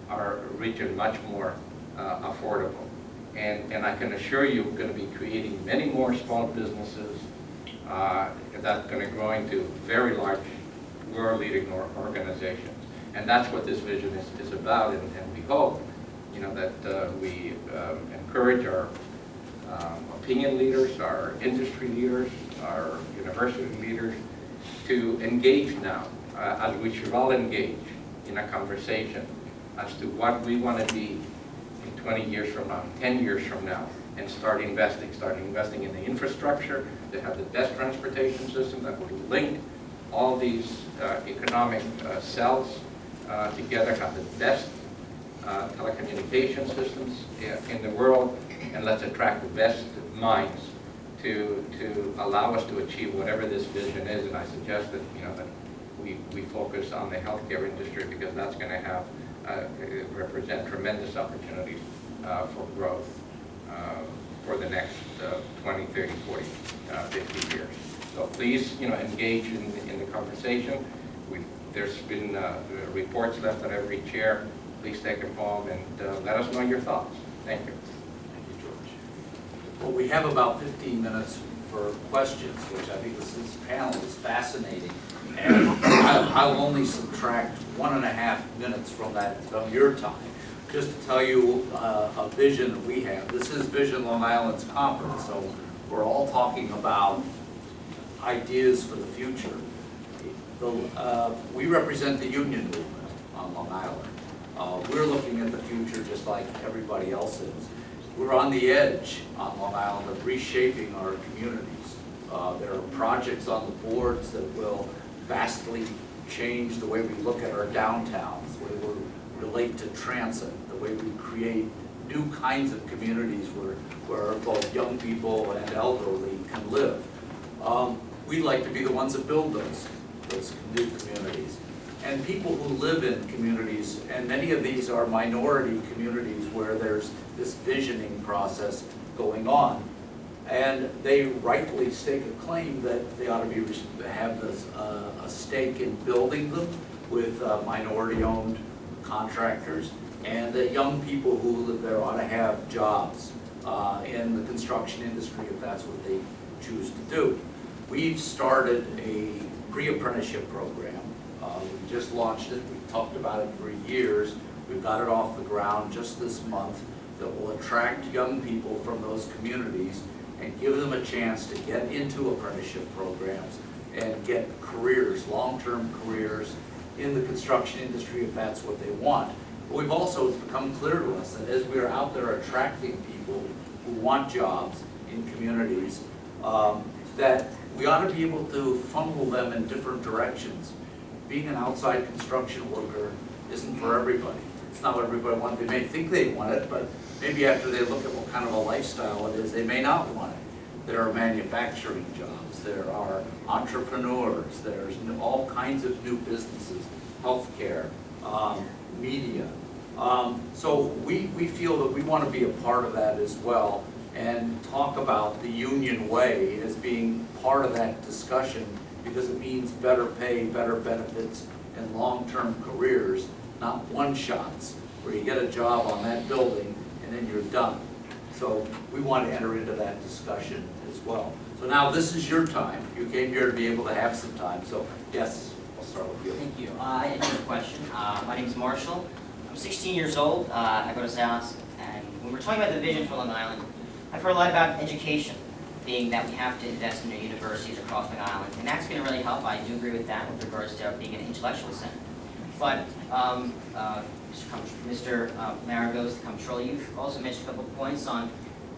our region much more affordable. And I can assure you we're going to be creating many more small businesses that's going to grow into very large world-leading organizations. And that's what this vision is about, and we hope that we encourage our opinion leaders, our industry leaders, our university leaders to engage now, as we should all engage in a conversation as to what we want to be in 20 years from now, 10 years from now, and start investing in the infrastructure that have the best transportation system that will link all these economic cells together, have the best telecommunication systems in the world, and let's attract the best minds to allow us to achieve whatever this vision is. And I suggest that that we focus on the healthcare industry, because that's going to have represent tremendous opportunities for growth for the next 20, 30, 40, 50 years. So please, engage in the conversation. There's been reports left on every chair. Please take them home and let us know your thoughts. Thank you. Thank you, George. Well, we have about 15 minutes for questions, which I think this panel is fascinating. And I'll only subtract 1.5 minutes from your time, just to tell you a vision that we have. This is Vision Long Island's conference, so we're all talking about ideas for the future. We represent the union movement on Long Island. We're looking at the future just like everybody else is. We're on the edge on Long Island of reshaping our communities. There are projects on the boards that will vastly change the way we look at our downtowns, the way we relate to transit, the way we create new kinds of communities where both young people and elderly can live. We'd like to be the ones that build those new communities. And people who live in communities, and many of these are minority communities where there's this visioning process going on, and they rightly stake a claim that they ought to have a stake in building them with minority-owned contractors, and that young people who live there ought to have jobs in the construction industry if that's what they choose to do. We've started a pre-apprenticeship program. We just launched it. We've talked about it for years. We've got it off the ground just this month that will attract young people from those communities and give them a chance to get into apprenticeship programs and get careers, long-term careers in the construction industry if that's what they want. But we've also, it's become clear to us that as we're out there attracting people who want jobs in communities, that we ought to be able to funnel them in different directions. Being an outside construction worker isn't for everybody. It's not what everybody wants. They may think they want it, but maybe after they look at what kind of a lifestyle it is, they may not want it. There are manufacturing jobs, there are entrepreneurs, there's all kinds of new businesses, healthcare, media. So we feel that we want to be a part of that as well and talk about the union way as being part of that discussion because it means better pay, better benefits, and long-term careers, not one-shots where you get a job on that building and then you're done. So we want to enter into that discussion as well. So now this is your time. You came here to be able to have some time. So yes, I'll start with you. Thank you. I have a question. My name is Marshall. I'm 16 years old. I go to SGS, and when we're talking about the vision for Long Island, I've heard a lot about education, being that we have to invest in the universities across Long Island, and that's going to really help. I do agree with that with regards to being an intellectual center. But Mr. Maragos, the comptroller, you've also mentioned a couple of points on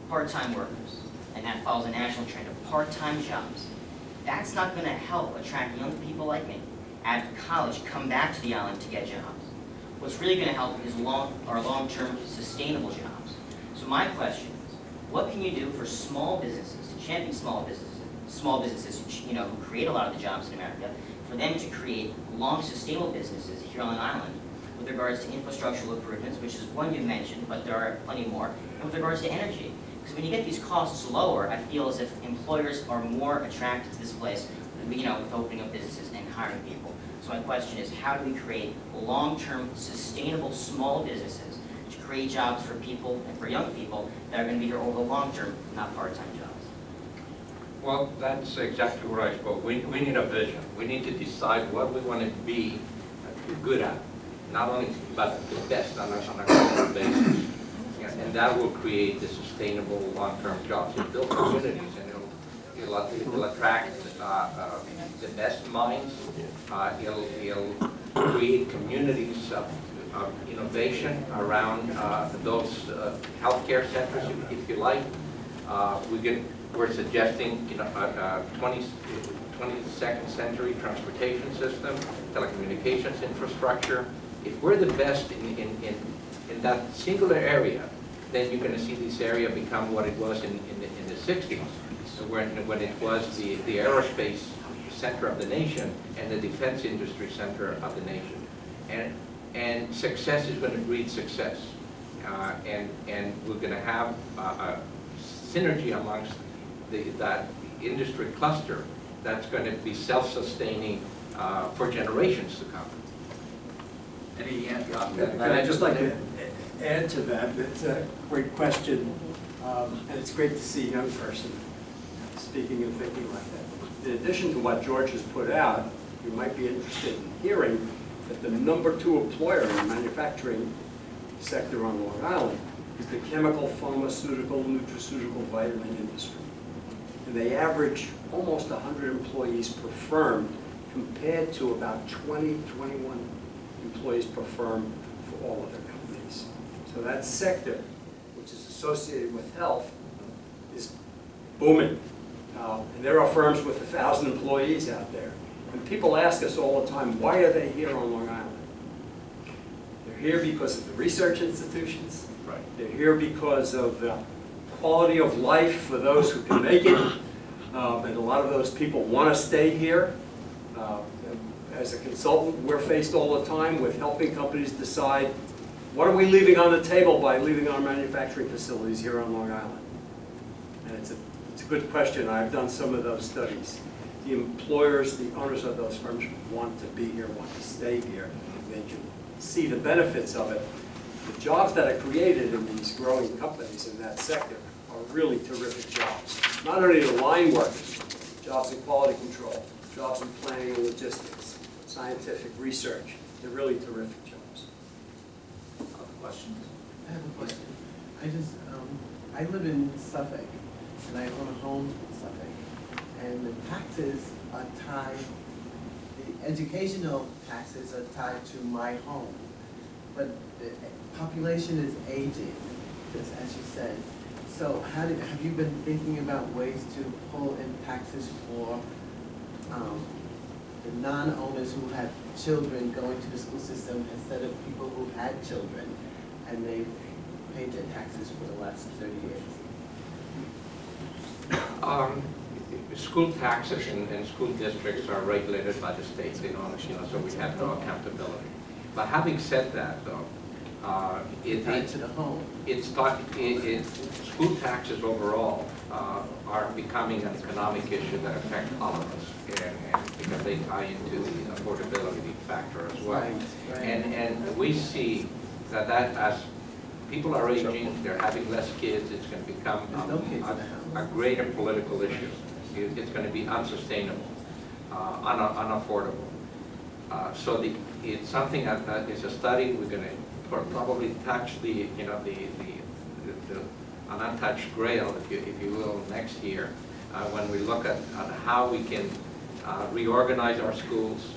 part-time workers, and that follows a national trend of part-time jobs. That's not going to help attract young people like me out of college come back to the island to get jobs. What's really going to help is our long-term sustainable jobs. So my question is, what can you do for small businesses, to champion small businesses who create a lot of the jobs in America, for them to create long sustainable businesses here on Long Island with regards to infrastructural improvements, which is one you mentioned, but there are plenty more, and with regards to energy. Because when you get these costs lower, I feel as if employers are more attracted to this place, with opening up businesses and hiring people. So my question is, how do we create long-term, sustainable small businesses to create jobs for people and for young people that are going to be here over the long term, not part-time jobs? Well, that's exactly what I spoke. We need a vision. We need to decide what we want to be good at, not only but the best on a global basis. And that will create the sustainable long-term jobs. It'll build communities, and it'll attract the best minds. It'll create communities of innovation around those healthcare centers, if you like. We're suggesting, a 22nd century transportation system, telecommunications infrastructure. If we're the best in that singular area, then you're going to see this area become what it was in the 60s, when it was the aerospace center of the nation and the defense industry center of the nation. And success is going to breed success. And we're going to have a synergy amongst that industry cluster that's going to be self-sustaining for generations to come. I'd just like to add to that. It's a great question, and it's great to see a young person speaking and thinking like that. In addition to what George has put out, you might be interested in hearing that the #2 employer in the manufacturing sector on Long Island is the chemical, pharmaceutical, nutraceutical, vitamin industry. And they average almost 100 employees per firm compared to about 20, 21 employees per firm for all other companies. So that sector, which is associated with health, is booming. And there are firms with 1,000 employees out there. And people ask us all the time, why are they here on Long Island? They're here because of the research institutions. Right. They're here because of the quality of life for those who can make it. And a lot of those people want to stay here. As a consultant, we're faced all the time with helping companies decide, what are we leaving on the table by leaving our manufacturing facilities here on Long Island? And it's a good question. I've done some of those studies. The employers, the owners of those firms want to be here, want to stay here. They can see the benefits of it. The jobs that are created in these growing companies in that sector are really terrific jobs. Not only the line workers, jobs in quality control, jobs in planning and logistics, scientific research. They're really terrific jobs. Other questions? I have a question. I live in Suffolk, and I own a home in Suffolk, and the taxes are tied, the educational taxes are tied to my home, but the population is aging, just as you said. So have you been thinking about ways to pull in taxes for the non-owners who had children going to the school system instead of people who had children, and they paid their taxes for the last 30 years. School taxes and school districts are regulated by the state, so we have no accountability. But having said that, though, school taxes overall are becoming an economic issue that affect all of us, and because they tie into the affordability factor as well. Right. And we see that as people are aging, they're having less kids, it's going to become a greater political issue. It's going to be unsustainable, unaffordable. So it's something that is a study. We're going to probably touch the an untouched grail, if you will, next year when we look at how we can reorganize our schools,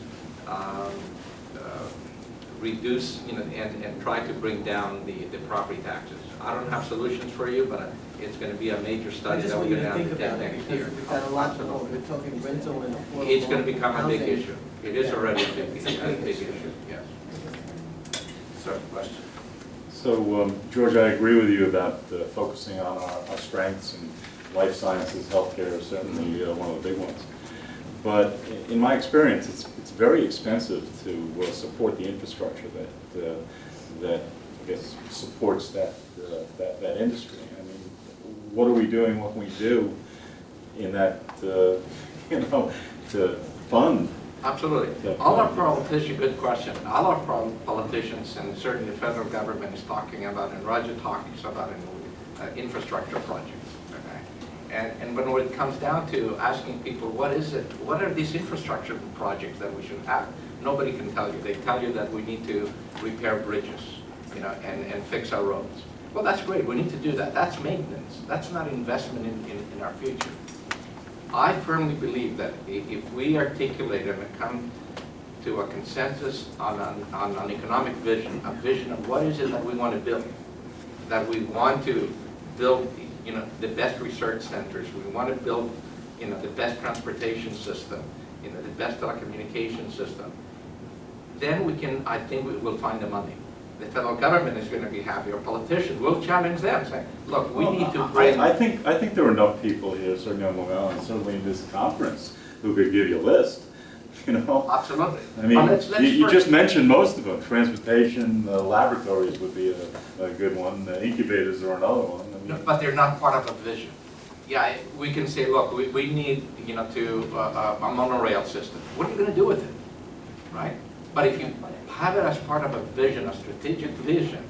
reduce, and try to bring down the property taxes. I don't have solutions for you, but it's going to be a major study that we're going to undertake next year. We've got a lot more. We're talking rental and affordable It's going to become a big housing. issue. It is already a big issue, yes. Sir, question? So, George, I agree with you about focusing on our strengths, and life sciences, healthcare is certainly one of the big ones. But in my experience, it's very expensive to support the infrastructure that I guess supports that industry. I mean, what are we doing? What can we do in that to fund? Absolutely. All our politicians, good question. All our politicians, and certainly the federal government is talking about, and Roger talks about infrastructure projects. Okay? And when it comes down to asking people, what are these infrastructure projects that we should have? Nobody can tell you. They tell you that we need to repair bridges, and fix our roads. Well, that's great. We need to do that. That's maintenance. That's not investment in our future. I firmly believe that if we articulate and come to a consensus on an economic vision, a vision of what is it that we want to build, that we want to build, the best research centers, we want to build, the best transportation system, the best telecommunication system, then I think we will find the money. The federal government is going to be happy, or politicians will challenge them, saying, look, we need to bring... I think there are enough people here, certainly on Long Island, certainly in this conference, who could give you a list, Absolutely. I mean, you just mentioned most of them. Transportation, laboratories would be a good one. Incubators are another one. I mean, no, but they're not part of a vision. Yeah, we can say, look, we need, a monorail system. What are you going to do with it, right? But if you have it as part of a vision, a strategic vision,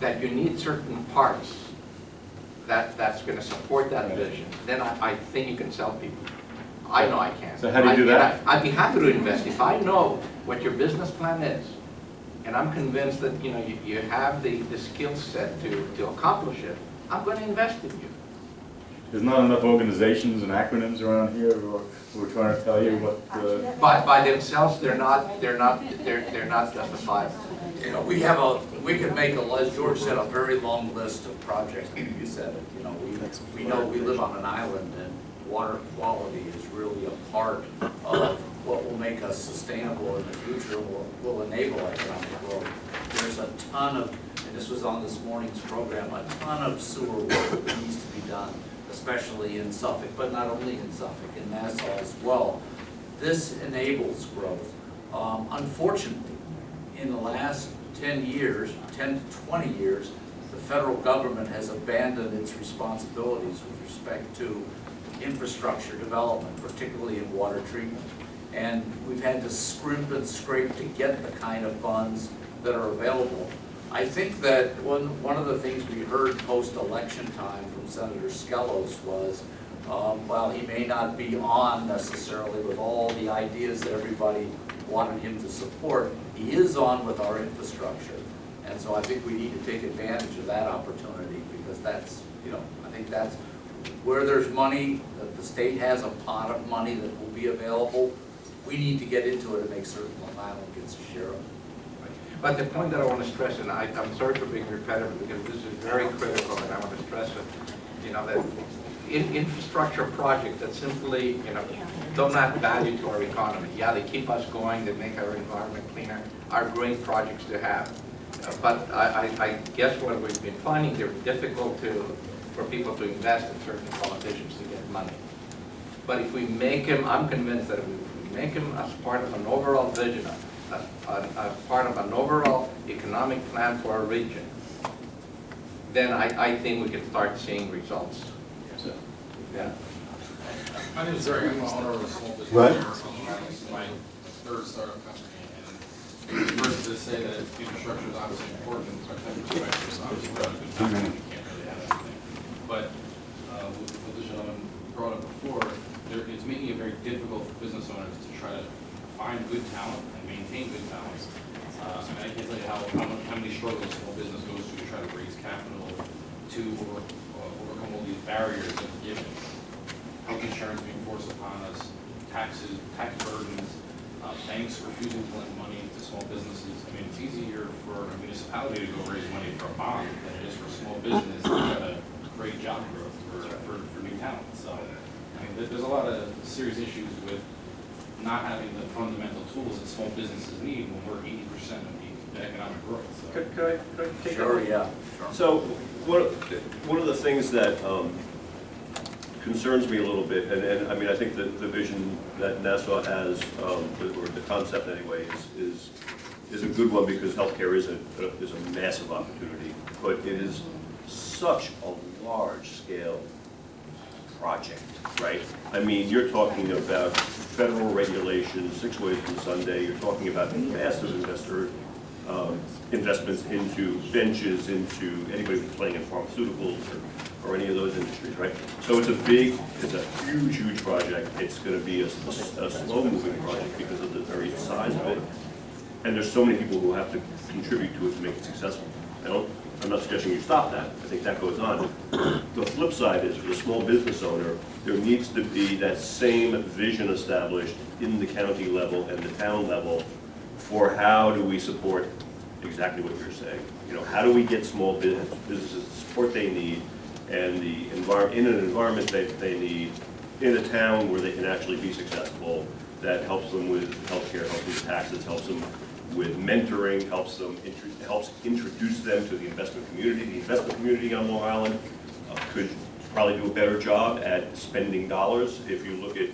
that you need certain parts that's going to support that vision, then I think you can sell people. I know I can. So how do you do that? I'd be happy to invest. If I know what your business plan is, and I'm convinced that you have the skill set to accomplish it, I'm going to invest in you. There's not enough organizations and acronyms around here who are trying to tell you what. By themselves, they're not justifiable. We could make as George said, a very long list of projects. You said it. We know we live on an island, and water quality is really a part of what will make us sustainable in the future, will enable economic growth. There's a ton of, and this was on this morning's program, a ton of sewer work that needs to be done, especially in Suffolk, but not only in Suffolk, in Nassau as well. This enables growth. Unfortunately, in the last 10 to 20 years, the federal government has abandoned its responsibilities with respect to infrastructure development, particularly in water treatment. And we've had to scrimp and scrape to get the kind of funds that are available. I think that one of the things we heard post-election time from Senator Skelos was, while he may not be on necessarily with all the ideas that everybody wanted him to support, he is on with our infrastructure. And so I think we need to take advantage of that opportunity, because that's, I think that's where there's money, that the state has a pot of money that will be available. We need to get into it and make certain Long Island gets a share of it. But the point that I want to stress, and I'm sorry for being repetitive, because this is very critical, and I want to stress it, that infrastructure projects that simply, don't add value to our economy. Yeah, they keep us going, they make our environment cleaner, are great projects to have. But I guess what we've been finding, they're difficult for people to invest in certain politicians to get money. But if we make them, I'm convinced that if we make them as part of an overall vision, as part of an overall economic plan for our region, then I think we can start seeing results. So, yeah. My name is Eric. I'm the owner of a small business. What? This is my third startup company. And first to say that infrastructure is obviously important, but perspective is obviously not a good company. You can't really have anything. But what the gentleman brought up before, it's making it very difficult for business owners to try to find good talent and maintain good talent. I can't tell you how many struggles small business goes through to try to raise capital to overcome all these barriers that are given. Health insurance being forced upon us, tax burdens, banks refusing to lend money to small businesses. I mean, it's easier for a municipality to go raise money for a bond than it is for a small business to try to create job growth for new talent. So, I mean, there's a lot of serious issues with not having the fundamental tools that small businesses need when we're 80% of the economic growth. So. Could I take Sure, that? yeah. So one of the things that concerns me a little bit, and I mean, I think that the vision that Nassau has, or the concept anyway, is a good one because healthcare is a massive opportunity, but it is such a large-scale project, right? I mean, you're talking about federal regulations, 6 ways from Sunday. You're talking about massive investments into benches, into anybody who's playing in pharmaceuticals or any of those industries, right? So it's a huge project. It's going to be a slow-moving project because of the very size of it. And there's so many people who have to contribute to it to make it successful. I'm not suggesting you stop that. I think that goes on. The flip side is, for the small business owner, there needs to be that same vision established in the county level and the town level for how do we support exactly what you're saying. How do we get small businesses the support they need and in an environment that they need, in a town where they can actually be successful, that helps them with healthcare, helps them with taxes, helps them with mentoring, helps introduce them to the investment community. The investment community on Long Island could probably do a better job at spending dollars. If you look at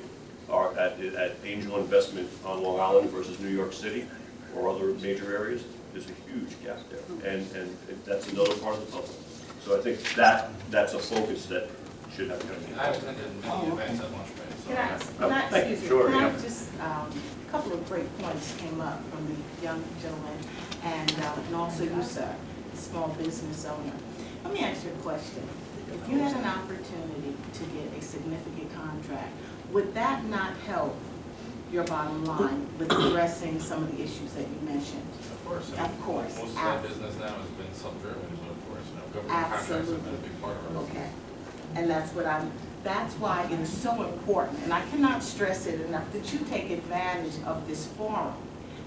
angel investment on Long Island versus New York City or other major areas, there's a huge gap there, and that's another part of the puzzle. So I think that's a focus that should have come in. I attended many events at Lunch Break. Can I just, a couple of great points came up from the young gentleman and also you, sir, the small business owner. Let me ask you a question. If you had an opportunity to get a significant contract, would that not help your bottom line with addressing some of the issues that you mentioned? Of course. Of course. Most of our business now has been self-driven, so of course, government contracts have been a big part of it. Okay. And that's why it is so important, and I cannot stress it enough, that you take advantage of this forum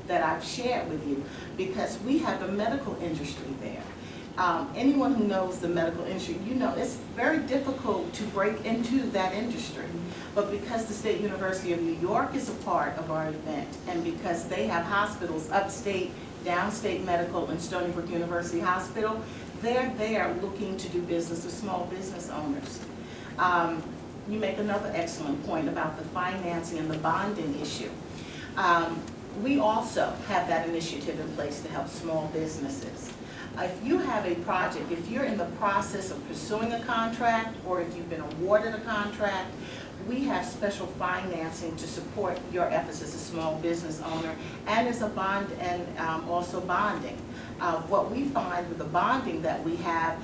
that I've shared with you, because we have a medical industry there. Anyone who knows the medical industry, it's very difficult to break into that industry. But because the State University of New York is a part of our event, and because they have hospitals, upstate, downstate medical, and Stony Brook University Hospital, they're there looking to do business with small business owners. You make another excellent point about the financing and the bonding issue. We also have that initiative in place to help small businesses. If you have a project, if you're in the process of pursuing a contract, or if you've been awarded a contract, we have special financing to support your efforts as a small business owner, and as a bond, and also bonding. What we find with the bonding that we have,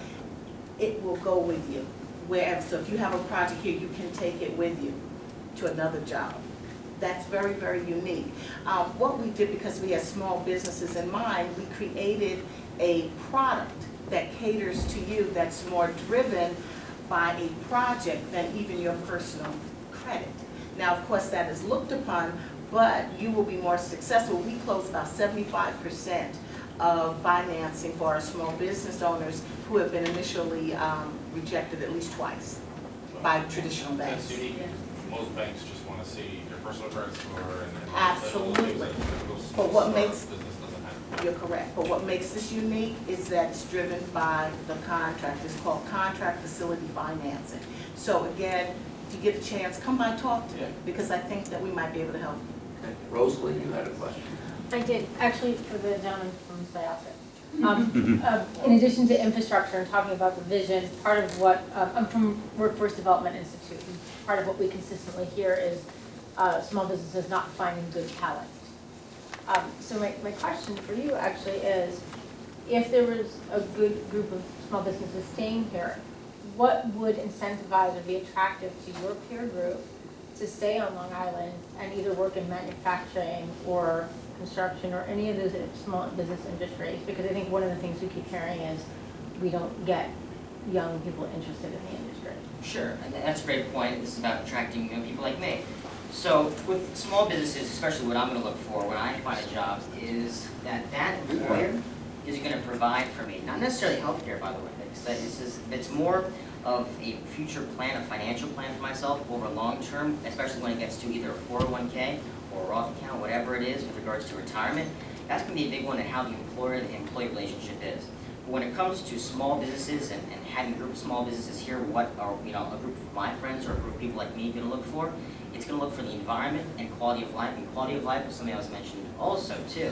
it will go with you. So if you have a project here, you can take it with you to another job. That's very, very unique. What we did, because we had small businesses in mind, we created a product that caters to you, that's more driven by a project than even your personal credit. Now, of course, that is looked upon, but you will be more successful. We close about 75% of financing for our small business owners who have been initially rejected at least twice. by traditional banks. That's unique. Most banks just want to see your personal credit score and Absolutely. things that typical But what startup makes, business doesn't have. you're correct, but what makes this unique is that it's driven by the contract. It's called contract facility financing. So again, if you get a chance, come by, talk to me, because I think that we might be able to help. Okay. Rosalie, you had a question? I did, actually, for the gentleman from Syosset. In addition to infrastructure and talking about the vision, part of what, I'm from Workforce Development Institute, and part of what we consistently hear is small businesses not finding good talent. So my question for you actually is, if there was a good group of small businesses staying here, what would incentivize or be attractive to your peer group to stay on Long Island and either work in manufacturing or construction or any of those small business industries? Because I think one of the things we keep hearing is we don't get young people interested in the industry. Sure, and that's a great point. This is about attracting young people like me. So with small businesses, especially what I'm going to look for when I find a job is that employer is going to provide for me, not necessarily healthcare, by the way. It's more of a future plan, a financial plan for myself over long term, especially when it gets to either a 401k or a Roth account, whatever it is with regards to retirement. That's going to be a big one in how the employer and the employee relationship is. But when it comes to small businesses and having a group of small businesses here, what are a group of my friends or a group of people like me going to look for? It's going to look for the environment and quality of life. And quality of life is something else mentioned also too.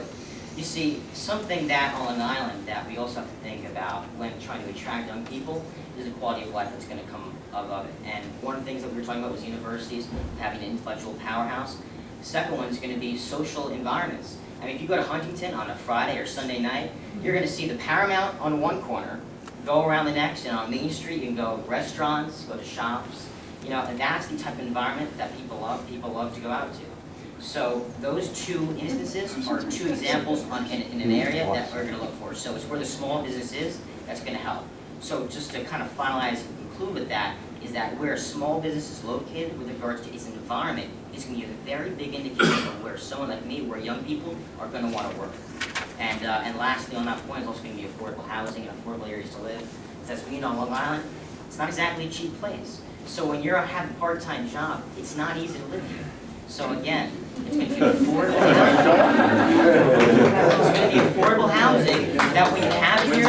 You see, something that on Long Island that we also have to think about when trying to attract young people is the quality of life that's going to come of it. And one of the things that we were talking about was universities having an intellectual powerhouse. The second one is going to be social environments. I mean, if you go to Huntington on a Friday or Sunday night, you're going to see the Paramount on one corner, go around the next, and on Main Street you can go to restaurants, go to shops, and that's the type of environment that people love to go out to. So those two instances are two examples in an area that we're going to look for. So it's where the small business is that's going to help. So just to kind of finalize and conclude with that is that where a small business is located with regards to its environment is going to be a very big indicator of where someone like me, where young people are going to want to work. And lastly on that point is also going to be affordable housing and affordable areas to live. Because as being on Long Island, it's not exactly a cheap place. So when you're having a part-time job, it's not easy to live here. So again, it's going to be affordable housing that we have here,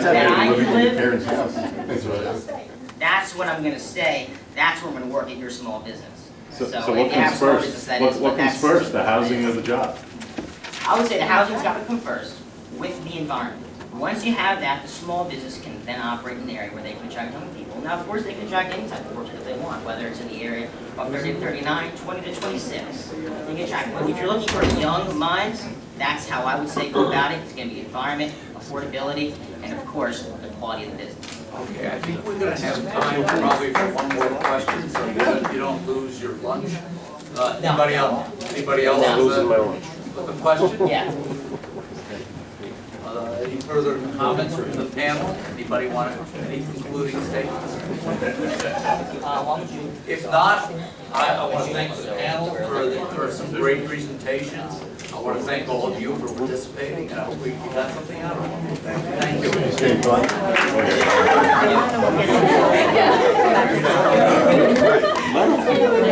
that I can live. That's what I'm going to say. That's where I'm going to work at your small business. So what comes first? What comes first, the housing or the job? I would say the housing's got to come first with the environment. Once you have that, the small business can then operate in an area where they can attract young people. Now, of course, they can attract any type of worker that they want, whether it's in the area of 30 to 39, 20 to 26. They can attract. But if you're looking for young minds, that's how I would say go about it. It's going to be environment, affordability, and of course, the quality of the business. Okay, I think we're going to have time probably for one more question, so you don't lose your lunch. Anybody else? Anybody else? I'm losing my lunch. With a question? Yeah. Any further comments from the panel? Anybody want any concluding statements? If not, I want to thank the panel for some great presentations. I want to thank all of you for participating, and I hope we got something out of it. Thank you.